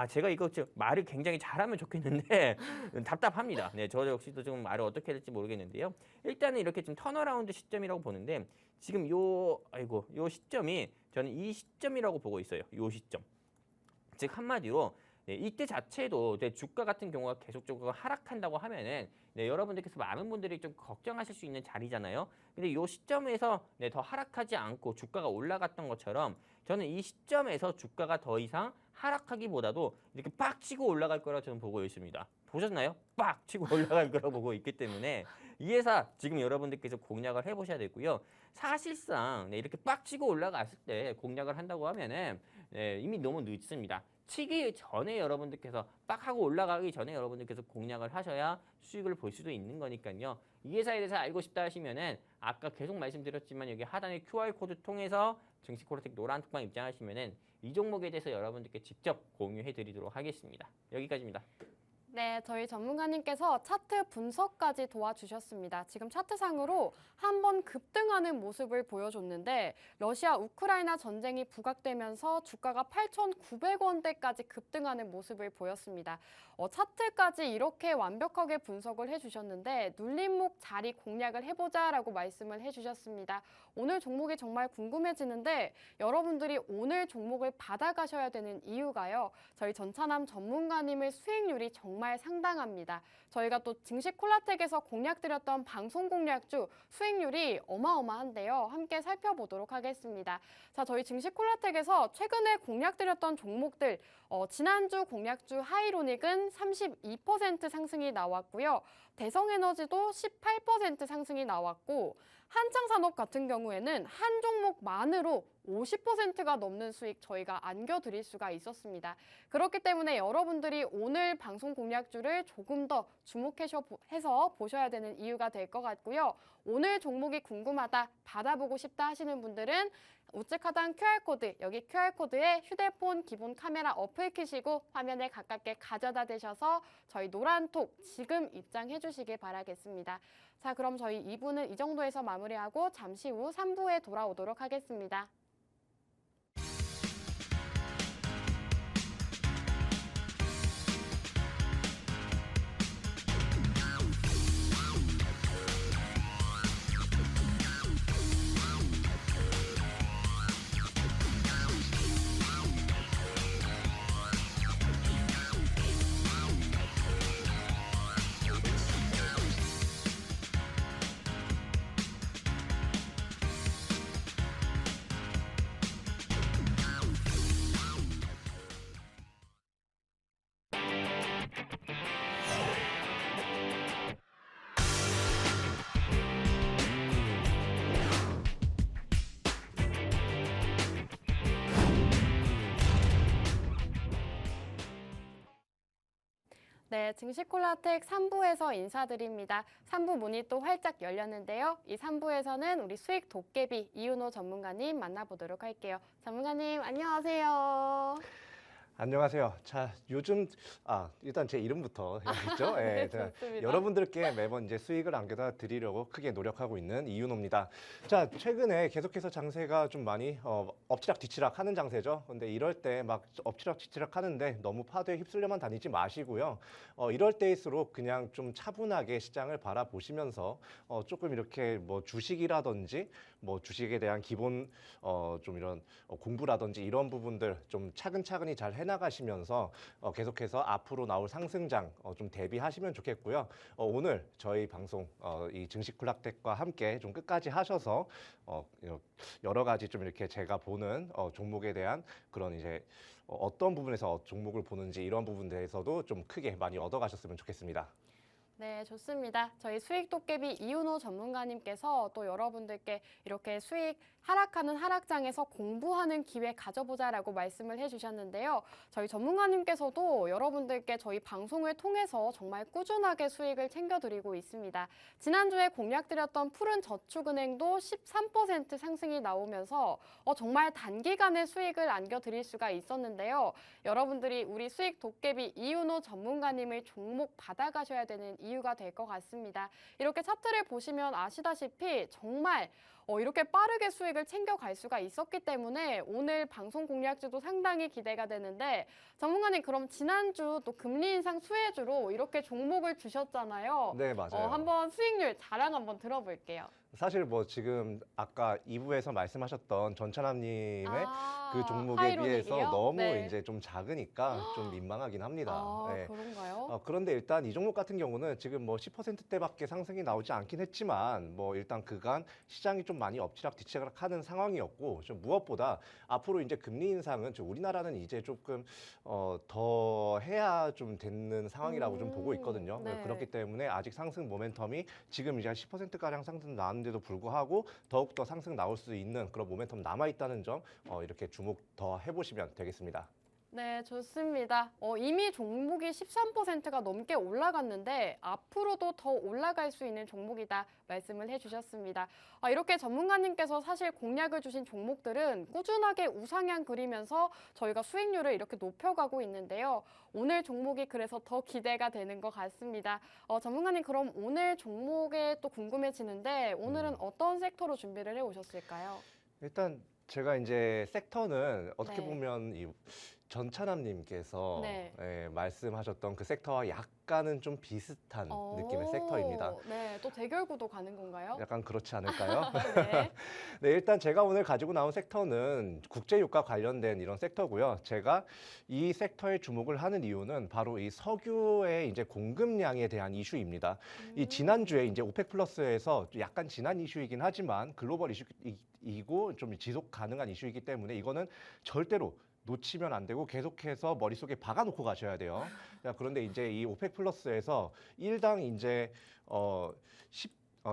제가 이거 말을 굉장히 잘하면 좋겠는데 답답합니다. 저 역시도 좀 말을 어떻게 해야 될지 모르겠는데요. 일단은 이렇게 좀 턴어라운드 시점이라고 보는데 지금 요 시점이 저는 이 시점이라고 보고 있어요. 요 시점. 즉 한마디로 이때 자체도 주가 같은 경우가 계속적으로 하락한다고 하면은 여러분들께서 많은 분들이 좀 걱정하실 수 있는 자리잖아요. 근데 이 시점에서 더 하락하지 않고 주가가 올라갔던 것처럼 저는 이 시점에서 주가가 더 이상 하락하기보다도 이렇게 빡 치고 올라갈 거라고 저는 보고 있습니다. 보셨나요? 빡 치고 올라갈 거라고 보고 있기 때문에 이 회사 지금 여러분들께서 공략을 해보셔야 되고요. 사실상 이렇게 빡 치고 올라갔을 때 공략을 한다고 하면은 이미 너무 늦습니다. 치기 전에 여러분들께서 빡 하고 올라가기 전에 여러분들께서 공략을 하셔야 수익을 볼 수도 있는 거니까요. 이 회사에 대해서 알고 싶다 하시면은 아까 계속 말씀드렸지만 여기 하단에 QR코드 통해서 증시콜라텍 노란 톡방 입장하시면은 이 종목에 대해서 여러분들께 직접 공유해 드리도록 하겠습니다. 여기까지입니다. 네, 저희 전문가님께서 차트 분석까지 도와주셨습니다. 지금 차트상으로 한번 급등하는 모습을 보여줬는데 러시아 우크라이나 전쟁이 부각되면서 주가가 8,900원대까지 급등하는 모습을 보였습니다. 차트까지 이렇게 완벽하게 분석을 해주셨는데 눌림목 자리 공략을 해보자라고 말씀을 해주셨습니다. 오늘 종목이 정말 궁금해지는데 여러분들이 오늘 종목을 받아가셔야 되는 이유가요. 저희 전차남 전문가님의 수익률이 정말 상당합니다. 저희가 또 증시콜라텍에서 공략드렸던 방송 공략주 수익률이 어마어마한데요. 함께 살펴보도록 하겠습니다. 자, 저희 증시콜라텍에서 최근에 공략드렸던 종목들 지난주 공략주 하이로닉은 32% 상승이 나왔고요. 대성에너지도 18% 상승이 나왔고 한창산업 같은 경우에는 한 종목만으로 50%가 넘는 수익 저희가 안겨드릴 수가 있었습니다. 그렇기 때문에 여러분들이 오늘 방송 공략주를 조금 더 주목해서 보셔야 되는 이유가 될 것 같고요. 오늘 종목이 궁금하다, 받아보고 싶다 하시는 분들은 우측 하단 QR코드, 여기 QR코드에 휴대폰 기본 카메라 어플 켜시고 화면에 가깝게 가져다 대셔서 저희 노란톡 지금 입장해 주시길 바라겠습니다. 자, 그럼 저희 2부는 이 정도에서 마무리하고 잠시 후 3부에 돌아오도록 하겠습니다. 네, 증시콜라텍 3부에서 인사드립니다. 3부 문이 또 활짝 열렸는데요. 이 3부에서는 우리 수익 도깨비 이윤호 전문가님 만나보도록 할게요. 전문가님 안녕하세요. 안녕하세요. 자, 요즘 일단 제 이름부터 해야겠죠. 네, 제가 좋습니다. 여러분들께 매번 이제 수익을 안겨다 드리려고 크게 노력하고 있는 이윤호입니다. 자, 최근에 계속해서 장세가 좀 많이 엎치락 뒤치락 하는 장세죠. 근데 이럴 때 막 엎치락 뒤치락 하는데 너무 파도에 휩쓸려만 다니지 마시고요. 이럴 때일수록 그냥 좀 차분하게 시장을 바라보시면서 조금 이렇게 뭐 주식이라든지 뭐 주식에 대한 기본 좀 이런 공부라든지 이런 부분들 좀 차근차근히 잘 해나가시면서 계속해서 앞으로 나올 상승장 좀 대비하시면 좋겠고요. 오늘 저희 방송 이 증시콜라텍과 함께 좀 끝까지 하셔서 여러 가지 좀 이렇게 제가 보는 종목에 대한 그런 이제 어떤 부분에서 종목을 보는지 이런 부분들에서도 좀 크게 많이 얻어가셨으면 좋겠습니다. 네, 좋습니다. 저희 수익 도깨비 이윤호 전문가님께서 또 여러분들께 이렇게 수익 하락하는 하락장에서 공부하는 기회 가져보자라고 말씀을 해주셨는데요. 저희 전문가님께서도 여러분들께 저희 방송을 통해서 정말 꾸준하게 수익을 챙겨드리고 있습니다. 지난주에 공략드렸던 푸른 저축은행도 13% 상승이 나오면서 정말 단기간에 수익을 안겨드릴 수가 있었는데요. 여러분들이 우리 수익 도깨비 이윤호 전문가님을 종목 받아가셔야 되는 이유가 될 것 같습니다. 이렇게 차트를 보시면 아시다시피 정말 이렇게 빠르게 수익을 챙겨갈 수가 있었기 때문에 오늘 방송 공략주도 상당히 기대가 되는데 전문가님 그럼 지난주 또 금리 인상 수혜주로 이렇게 종목을 주셨잖아요. 네, 맞아요. 한번 수익률 자랑 한번 들어볼게요. 사실 뭐 지금 아까 2부에서 말씀하셨던 전찬남님의 그 종목에 하이로닉이요? 비해서 너무 네. 이제 좀 작으니까 좀 민망하긴 합니다. 네. 그런가요? 그런데 일단 이 종목 같은 경우는 지금 뭐 10%대밖에 상승이 나오지 않긴 했지만 뭐 일단 그간 시장이 좀 많이 엎치락뒤치락 하는 상황이었고 좀 무엇보다 앞으로 이제 금리 인상은 우리나라는 이제 조금 더 해야 좀 되는 상황이라고 좀 보고 있거든요. 네. 그렇기 때문에 아직 상승 모멘텀이 지금 이제 한 10%가량 상승 나왔는데도 불구하고 더욱더 상승 나올 수 있는 그런 모멘텀 남아있다는 점 이렇게 주목 더 해보시면 되겠습니다. 네, 좋습니다. 이미 종목이 13%가 넘게 올라갔는데 앞으로도 더 올라갈 수 있는 종목이다 말씀을 해주셨습니다. 이렇게 전문가님께서 사실 공략을 주신 종목들은 꾸준하게 우상향 그리면서 저희가 수익률을 이렇게 높여가고 있는데요. 오늘 종목이 그래서 더 기대가 되는 것 같습니다. 전문가님 그럼 오늘 종목에 또 궁금해지는데 오늘은 어떤 섹터로 준비를 해오셨을까요? 일단 제가 이제 섹터는 어떻게 네. 보면 이 전차남님께서 네. 말씀하셨던 그 섹터와 약간은 좀 비슷한 느낌의 섹터입니다. 네, 또 대결 구도 가는 건가요? 약간 그렇지 않을까요? 네. 네, 일단 제가 오늘 가지고 나온 섹터는 국제유가 관련된 이런 섹터고요. 제가 이 섹터에 주목을 하는 이유는 바로 이 석유의 이제 공급량에 대한 이슈입니다. 이 지난주에 이제 오펙 플러스에서 약간 지난 이슈이긴 하지만 글로벌 이슈이고 좀 지속 가능한 이슈이기 때문에 이거는 절대로 놓치면 안 되고 계속해서 머릿속에 박아놓고 가셔야 돼요. 자, 그런데 이제 이 오펙 플러스에서 일당 이제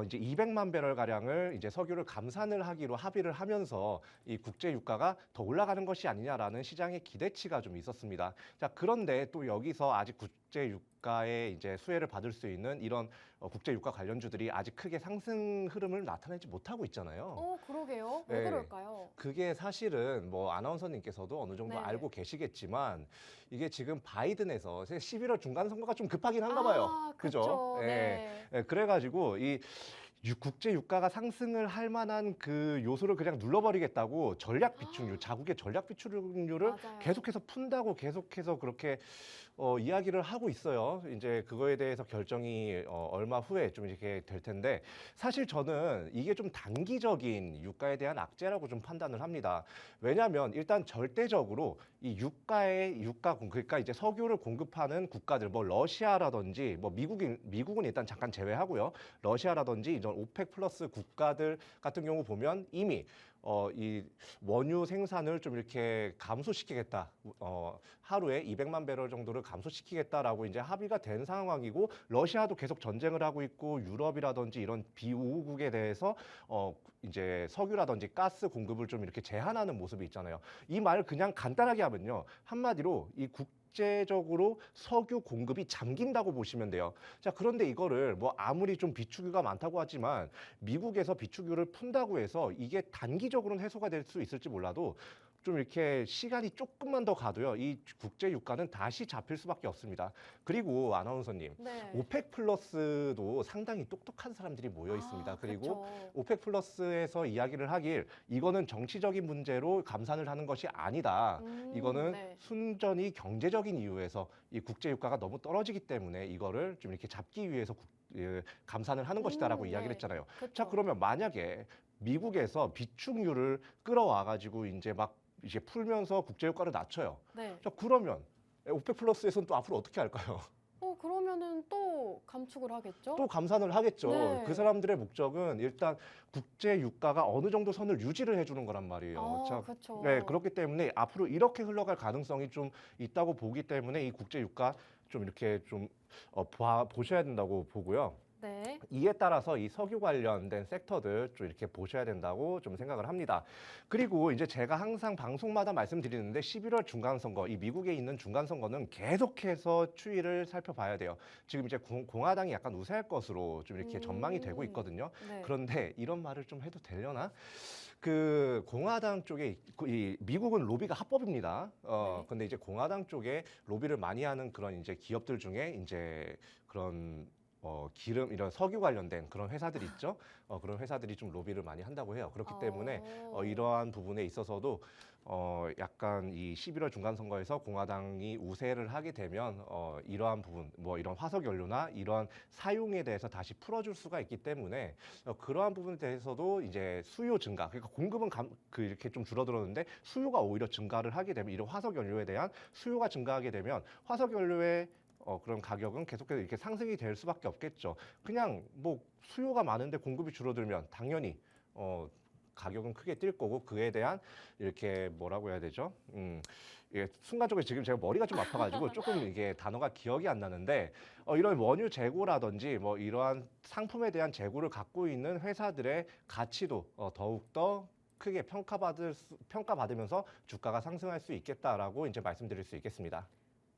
이제 200만 배럴 가량을 이제 석유를 감산을 하기로 합의를 하면서 이 국제 유가가 더 올라가는 것이 아니냐라는 시장의 기대치가 좀 있었습니다. 자, 그런데 또 여기서 아직 국제 유가의 이제 수혜를 받을 수 있는 이런 국제 유가 관련주들이 아직 크게 상승 흐름을 나타내지 못하고 있잖아요. 그러게요. 왜 네. 그럴까요? 그게 사실은 뭐 아나운서님께서도 어느 정도 네. 알고 계시겠지만 이게 지금 바이든에서 11월 중간 선거가 좀 급하긴 한가 봐요. 그죠. 네. 그래가지고 이 국제 유가가 상승을 할 만한 그 요소를 그냥 눌러버리겠다고 전략 비축률, 자국의 전략 비축률을 맞아요. 계속해서 푼다고 계속해서 그렇게 이야기를 하고 있어요. 이제 그거에 대해서 결정이 얼마 후에 좀 이렇게 될 텐데 사실 저는 이게 좀 단기적인 유가에 대한 악재라고 좀 판단을 합니다. 왜냐하면 일단 절대적으로 이 그러니까 이제 석유를 공급하는 국가들 뭐 러시아라든지 뭐 미국은 일단 잠깐 제외하고요. 러시아라든지 이런 오펙 플러스 국가들 같은 경우 보면 이미 이 원유 생산을 좀 이렇게 감소시키겠다. 하루에 200만 배럴 정도를 감소시키겠다라고 이제 합의가 된 상황이고 러시아도 계속 전쟁을 하고 있고 유럽이라든지 이런 비우국에 대해서 이제 석유라든지 가스 공급을 좀 이렇게 제한하는 모습이 있잖아요. 이 말을 그냥 간단하게 하면요. 한마디로 이 국제적으로 석유 공급이 잠긴다고 보시면 돼요. 자, 그런데 이거를 뭐 아무리 좀 비축유가 많다고 하지만 미국에서 비축유를 푼다고 해서 이게 단기적으로는 해소가 될 수 있을지 몰라도 좀 이렇게 시간이 조금만 더 가도요. 이 국제 유가는 다시 잡힐 수밖에 없습니다. 그리고 아나운서님, 네. 오펙 플러스도 상당히 똑똑한 사람들이 모여 있습니다. 그리고 그쵸. 오펙 플러스에서 이야기를 하길 이거는 정치적인 문제로 감산을 하는 것이 아니다. 이거는 네. 순전히 경제적인 이유에서 이 국제 유가가 너무 떨어지기 때문에 이거를 좀 이렇게 잡기 위해서 감산을 하는 것이다라고 이야기를 네. 했잖아요. 그쵸. 자, 그러면 만약에 미국에서 비축유를 끌어와 가지고 이제 풀면서 국제 유가를 낮춰요. 네. 자, 그러면 오펙 플러스에서는 또 앞으로 어떻게 할까요? 그러면은 또 감축을 하겠죠? 또 감산을 하겠죠. 네. 그 사람들의 목적은 일단 국제 유가가 어느 정도 선을 유지를 해주는 거란 말이에요. 자, 그렇죠. 네, 그렇기 때문에 앞으로 이렇게 흘러갈 가능성이 좀 있다고 보기 때문에 이 국제 유가 좀 이렇게 좀 보셔야 된다고 보고요. 네. 이에 따라서 이 석유 관련된 섹터들 좀 이렇게 보셔야 된다고 좀 생각을 합니다. 그리고 이제 제가 항상 방송마다 말씀드리는데 11월 중간선거, 이 미국에 있는 중간선거는 계속해서 추이를 살펴봐야 돼요. 지금 이제 공화당이 약간 우세할 것으로 좀 이렇게 전망이 되고 있거든요. 네. 그런데 이런 말을 좀 해도 되려나? 그 공화당 쪽에 이 미국은 로비가 합법입니다. 네. 근데 이제 공화당 쪽에 로비를 많이 하는 그런 이제 기업들 중에 이제 그런 기름 이런 석유 관련된 그런 회사들이 있죠. 그런 회사들이 좀 로비를 많이 한다고 해요. 그렇기 때문에 이러한 부분에 있어서도 약간 이 11월 중간 선거에서 공화당이 우세를 하게 되면 이러한 부분 뭐 이런 화석 연료나 이러한 사용에 대해서 다시 풀어줄 수가 있기 때문에 그러한 부분에 대해서도 이제 수요 증가 그러니까 공급은 이렇게 좀 줄어들었는데 수요가 오히려 증가를 하게 되면 이런 화석 연료에 대한 수요가 증가하게 되면 화석 연료의 그런 가격은 계속해서 이렇게 상승이 될 수밖에 없겠죠. 그냥 뭐 수요가 많은데 공급이 줄어들면 당연히 가격은 크게 뛸 거고 그에 대한 이렇게 뭐라고 해야 되죠? 예, 순간적으로 지금 제가 머리가 좀 아파가지고 조금 이게 단어가 기억이 안 나는데 이런 원유 재고라든지 뭐 이러한 상품에 대한 재고를 갖고 있는 회사들의 가치도 더욱더 크게 평가받으면서 주가가 상승할 수 있겠다라고 이제 말씀드릴 수 있겠습니다.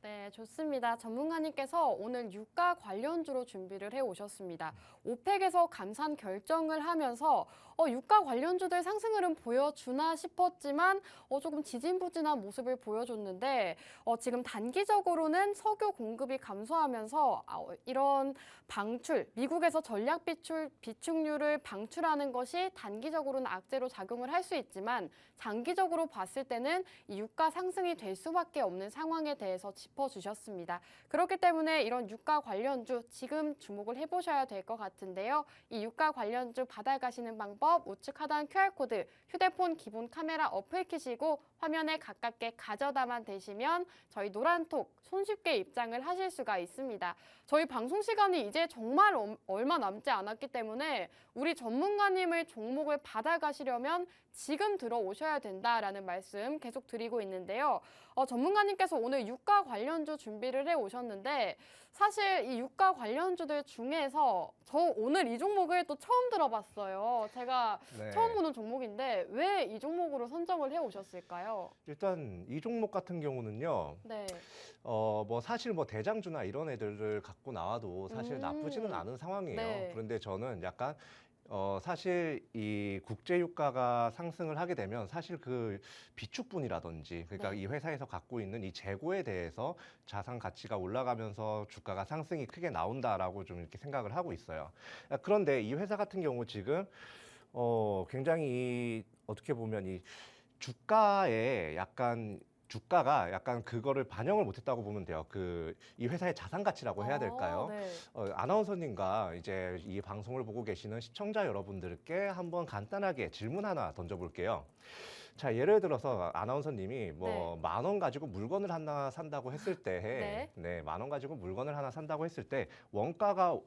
네, 좋습니다. 전문가님께서 오늘 유가 관련주로 준비를 해 오셨습니다. 오펙에서 감산 결정을 하면서 유가 관련주들 상승 흐름 보여주나 싶었지만 조금 지진부진한 모습을 보여줬는데 지금 단기적으로는 석유 공급이 감소하면서 이런 방출, 미국에서 전략 비축유를 방출하는 것이 단기적으로는 악재로 작용을 할 수 있지만 장기적으로 봤을 때는 이 유가 상승이 될 수밖에 없는 상황에 대해서 짚어주셨습니다. 그렇기 때문에 이런 유가 관련주 지금 주목을 해보셔야 될 것 같은데요. 이 유가 관련주 받아가시는 방법 우측 하단 QR코드 휴대폰 기본 카메라 어플 키시고 화면에 가깝게 가져다만 대시면 저희 노란톡 손쉽게 입장을 하실 수가 있습니다. 저희 방송 시간이 이제 정말 얼마 남지 않았기 때문에 우리 전문가님을 종목을 받아가시려면 지금 들어오셔야 된다라는 말씀 계속 드리고 있는데요. 전문가님께서 오늘 유가 관련주 준비를 해 오셨는데 사실 이 유가 관련주들 중에서 저 오늘 이 종목을 또 처음 들어봤어요. 제가 네. 처음 보는 종목인데 왜 이 종목으로 선정을 해 오셨을까요? 일단 이 종목 같은 경우는요. 네. 뭐 사실 뭐 대장주나 이런 애들을 갖고 나와도 사실 나쁘지는 않은 상황이에요. 네. 그런데 저는 약간 사실 이 국제 유가가 상승을 하게 되면 사실 그 비축분이라든지 그러니까 네. 이 회사에서 갖고 있는 이 재고에 대해서 자산 가치가 올라가면서 주가가 상승이 크게 나온다라고 좀 이렇게 생각을 하고 있어요. 그런데 이 회사 같은 경우 지금 굉장히 어떻게 보면 이 주가가 약간 그거를 반영을 못했다고 보면 돼요. 이 회사의 자산 가치라고 해야 될까요? 네. 아나운서님과 이제 이 방송을 보고 계시는 시청자 여러분들께 한번 간단하게 질문 하나 던져볼게요. 자, 예를 들어서 아나운서님이 뭐 네. 10,000원 가지고 물건을 하나 산다고 했을 때, 네. 10,000원 가지고 물건을 하나 산다고 했을 때 원가가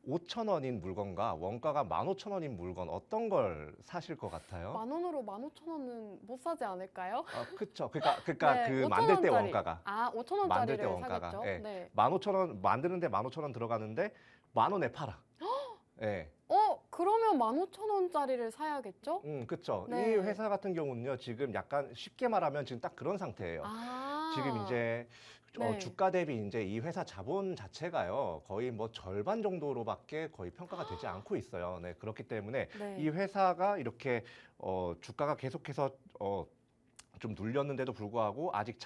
5,000원인 물건과 원가가 15,000원인 물건 어떤 걸 사실 것 같아요? 만 원으로 15,000원은 못 사지 않을까요? 그쵸. 그러니까 네, 그 5,000원짜리. 만들 때 원가가. 5,000원짜리를 만들 때 원가가. 사겠죠. 예. 네. 15,000원 만드는데 15,000원 들어가는데 10,000원에 팔아. 예. 그러면 15,000원짜리를 사야겠죠? 그쵸. 네. 이 회사 같은 경우는요, 지금 약간 쉽게 말하면 지금 딱 그런 상태예요. 지금 이제 네. 주가 대비 이제 이 회사 자본 자체가요, 거의 뭐 절반 정도로밖에 거의 평가가 되지 않고 있어요. 네, 그렇기 때문에 네. 이 회사가 이렇게 주가가 계속해서 좀 눌렸는데도 불구하고 아직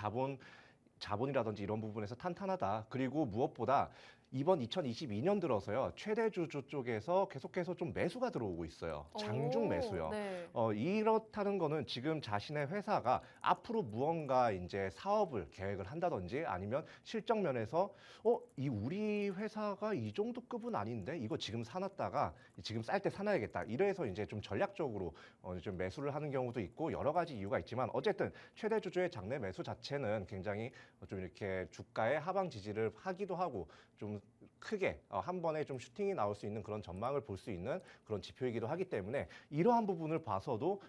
자본이라든지 이런 부분에서 탄탄하다. 그리고 무엇보다 이번 2022년 들어서요, 최대주주 쪽에서 계속해서 좀 매수가 들어오고 있어요. 장중 매수요. 네. 이렇다는 거는 지금 자신의 회사가 앞으로 무언가 이제 사업을 계획을 한다든지 아니면 실적 면에서 이 우리 회사가 이 정도 급은 아닌데 이거 지금 사놨다가 지금 쌀 때 사놔야겠다. 이래서 이제 좀 전략적으로 좀 매수를 하는 경우도 있고 여러 가지 이유가 있지만 어쨌든 최대주주의 장내 매수 자체는 굉장히 좀 이렇게 주가의 하방 지지를 하기도 하고 좀 크게 한 번에 좀 슈팅이 나올 수 있는 그런 전망을 볼 수 있는 그런 지표이기도 하기 때문에 이러한 부분을 봐서도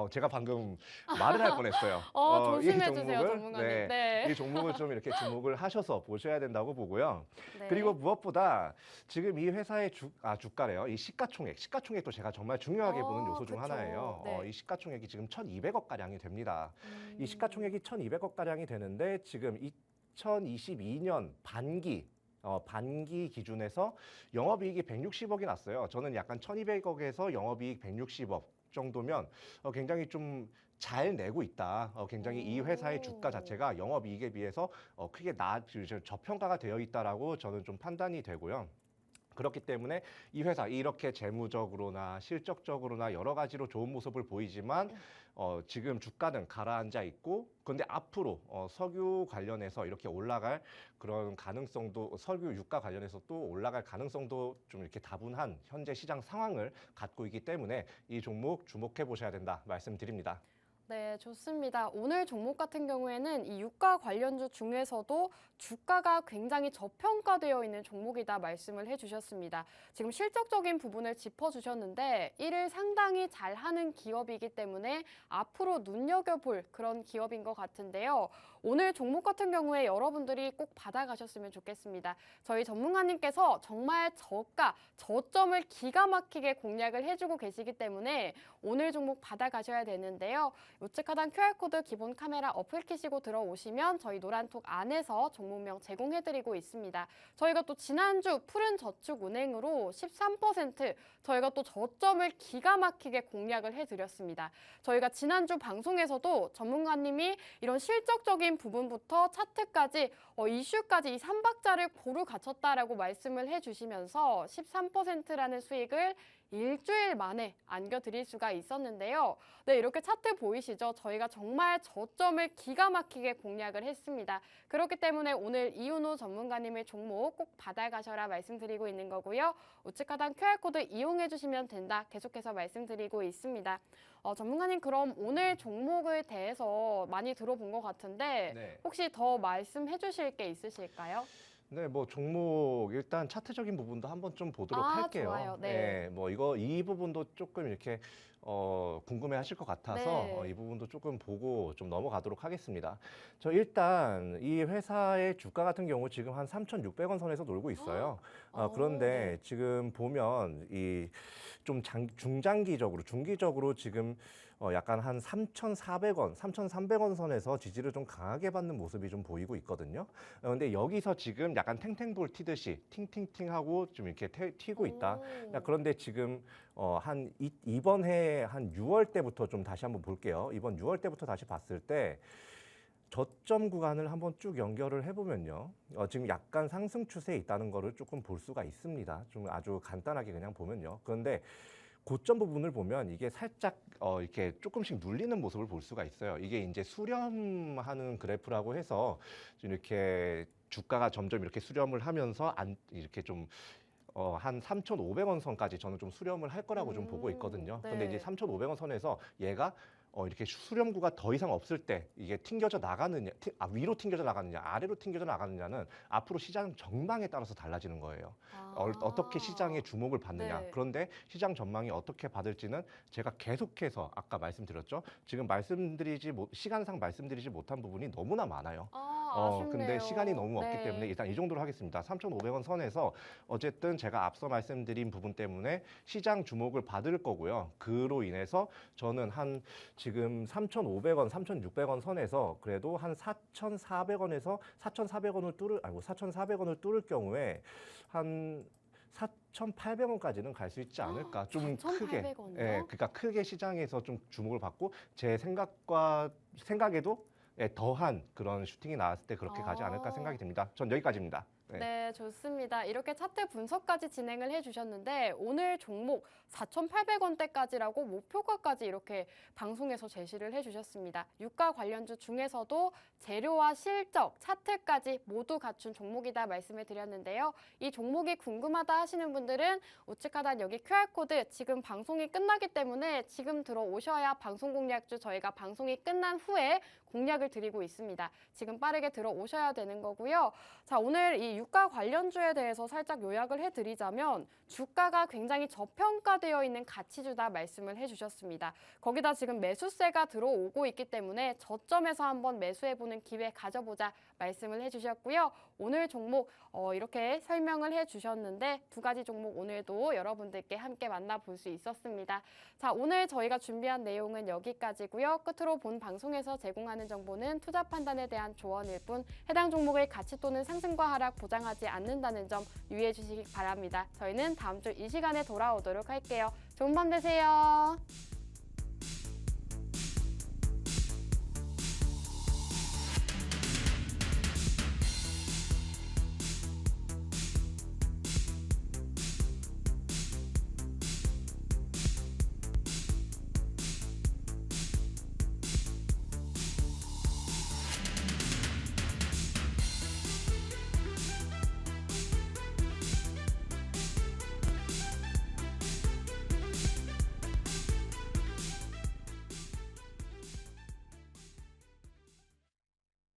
제가 방금 말을 할 뻔했어요. 이 조심해 주세요, 종목을, 전문가님. 네. 이 종목을 좀 이렇게 주목을 하셔서 보셔야 된다고 보고요. 네. 그리고 무엇보다 지금 이 회사의 주가래요. 이 시가총액도 제가 정말 중요하게 보는 요소 중 그쵸. 하나예요. 네. 이 시가총액이 지금 1,200억 가량이 됩니다. 이 시가총액이 1,200억 가량이 되는데 지금 2022년 반기 기준에서 영업이익이 160억이 났어요. 저는 약간 1,200억에서 영업이익 160억 정도면 굉장히 좀 잘 내고 있다. 굉장히 이 회사의 주가 자체가 영업이익에 비해서 크게 저평가가 되어 있다라고 저는 좀 판단이 되고요. 그렇기 때문에 이 회사 이렇게 재무적으로나 실적적으로나 여러 가지로 좋은 모습을 보이지만 지금 주가는 가라앉아 있고 그런데 앞으로 석유 관련해서 이렇게 올라갈 그런 가능성도 석유 유가 관련해서 또 올라갈 가능성도 좀 이렇게 다분한 현재 시장 상황을 갖고 있기 때문에 이 종목 주목해 보셔야 된다 말씀드립니다. 네, 좋습니다. 오늘 종목 같은 경우에는 이 유가 관련주 중에서도 주가가 굉장히 저평가되어 있는 종목이다 말씀을 해주셨습니다. 지금 실적적인 부분을 짚어주셨는데 이를 상당히 잘하는 기업이기 때문에 앞으로 눈여겨볼 그런 기업인 것 같은데요. 오늘 종목 같은 경우에 여러분들이 꼭 받아가셨으면 좋겠습니다. 저희 전문가님께서 정말 저점을 기가 막히게 공략을 해주고 계시기 때문에 오늘 종목 받아가셔야 되는데요. 우측 하단 QR코드 기본 카메라 어플 키시고 들어오시면 저희 노란톡 안에서 종목명 제공해드리고 있습니다. 저희가 또 지난주 푸른저축은행으로 13% 저희가 또 저점을 기가 막히게 공략을 해드렸습니다. 저희가 지난주 방송에서도 전문가님이 이런 실적적인 부분부터 차트까지 이슈까지 이 3박자를 고루 갖췄다라고 말씀을 해주시면서 13%라는 수익을 일주일 만에 안겨드릴 수가 있었는데요. 네, 이렇게 차트 보이시죠? 저희가 정말 저점을 기가 막히게 공략을 했습니다. 그렇기 때문에 오늘 이윤호 전문가님의 종목 꼭 받아가셔라 말씀드리고 있는 거고요. 우측 하단 QR코드 이용해 주시면 된다. 계속해서 말씀드리고 있습니다. 전문가님 그럼 오늘 종목에 대해서 많이 들어본 것 같은데 네. 혹시 더 말씀해 주실 게 있으실까요? 네, 뭐 종목 일단 차트적인 부분도 한번 좀 보도록 할게요. 좋아요. 네. 뭐 이 부분도 조금 이렇게 궁금해하실 것 같아서 네. 이 부분도 조금 보고 좀 넘어가도록 하겠습니다. 저 일단 이 회사의 주가 같은 경우 지금 한 3,600원 선에서 놀고 있어요. 그런데 네. 지금 보면 이 좀 중기적으로 지금 약간 한 3,400원, 3,300원 선에서 지지를 좀 강하게 받는 모습이 좀 보이고 있거든요. 근데 여기서 지금 약간 탱탱볼 튀듯이 팅팅팅 하고 좀 이렇게 튀고 있다. 그런데 지금 이번 해 한 6월 때부터 좀 다시 한번 볼게요. 이번 6월 때부터 다시 봤을 때 저점 구간을 한번 쭉 연결을 해보면요. 지금 약간 상승 추세에 있다는 거를 조금 볼 수가 있습니다. 좀 아주 간단하게 그냥 보면요. 그런데 고점 부분을 보면 이게 살짝 이렇게 조금씩 눌리는 모습을 볼 수가 있어요. 이게 이제 수렴하는 그래프라고 해서 좀 이렇게 주가가 점점 이렇게 수렴을 하면서 이렇게 좀 한 3,500원 선까지 저는 좀 수렴을 할 거라고 좀 보고 있거든요. 네. 근데 이제 3,500원 선에서 얘가 이렇게 수렴구가 더 이상 없을 때 이게 튕겨져 나가느냐, 위로 튕겨져 나가느냐, 아래로 튕겨져 나가느냐는 앞으로 시장 전망에 따라서 달라지는 거예요. 어떻게 시장에 주목을 받느냐. 네. 그런데 시장 전망이 어떻게 받을지는 제가 계속해서 아까 말씀드렸죠. 지금 시간상 말씀드리지 못한 부분이 너무나 많아요. 아쉽네요. 근데 시간이 너무 없기 네. 때문에 일단 이 정도로 하겠습니다. 3,500원 선에서 어쨌든 제가 앞서 말씀드린 부분 때문에 시장 주목을 받을 거고요. 그로 인해서 저는 지금 3,500원, 3,600원 선에서 그래도 한 4,400원에서 4,400원을 뚫을 경우에 한 4,800원까지는 갈 수 있지 않을까. 좀 크게. 4,800원 이요? 예, 그러니까 크게 시장에서 좀 주목을 받고 제 생각에도 더한 그런 슈팅이 나왔을 때 그렇게 가지 않을까 생각이 듭니다. 전 여기까지입니다. 네, 좋습니다. 이렇게 차트 분석까지 진행을 해주셨는데 오늘 종목 4,800원대까지라고 목표가까지 이렇게 방송에서 제시를 해주셨습니다. 유가 관련주 중에서도 재료와 실적, 차트까지 모두 갖춘 종목이다 말씀을 드렸는데요. 이 종목이 궁금하다 하시는 분들은 우측 하단 여기 QR코드 지금 방송이 끝나기 때문에 지금 들어오셔야 방송 공략주 저희가 방송이 끝난 후에 공략을 드리고 있습니다. 지금 빠르게 들어오셔야 되는 거고요. 자, 오늘 이 유가 관련주에 대해서 살짝 요약을 해드리자면 주가가 굉장히 저평가되어 있는 가치주다 말씀을 해주셨습니다. 거기다 지금 매수세가 들어오고 있기 때문에 저점에서 한번 매수해보는 기회 가져보자 말씀을 해주셨고요. 오늘 종목 이렇게 설명을 해주셨는데 두 가지 종목 오늘도 여러분들께 함께 만나볼 수 있었습니다. 자, 오늘 저희가 준비한 내용은 여기까지고요. 끝으로 본 방송에서 제공하는 정보는 투자 판단에 대한 조언일 뿐 해당 종목의 가치 또는 상승과 하락 보장하지 않는다는 점 유의해 주시기 바랍니다. 저희는 다음 주 이 시간에 돌아오도록 할게요. 좋은 밤 되세요.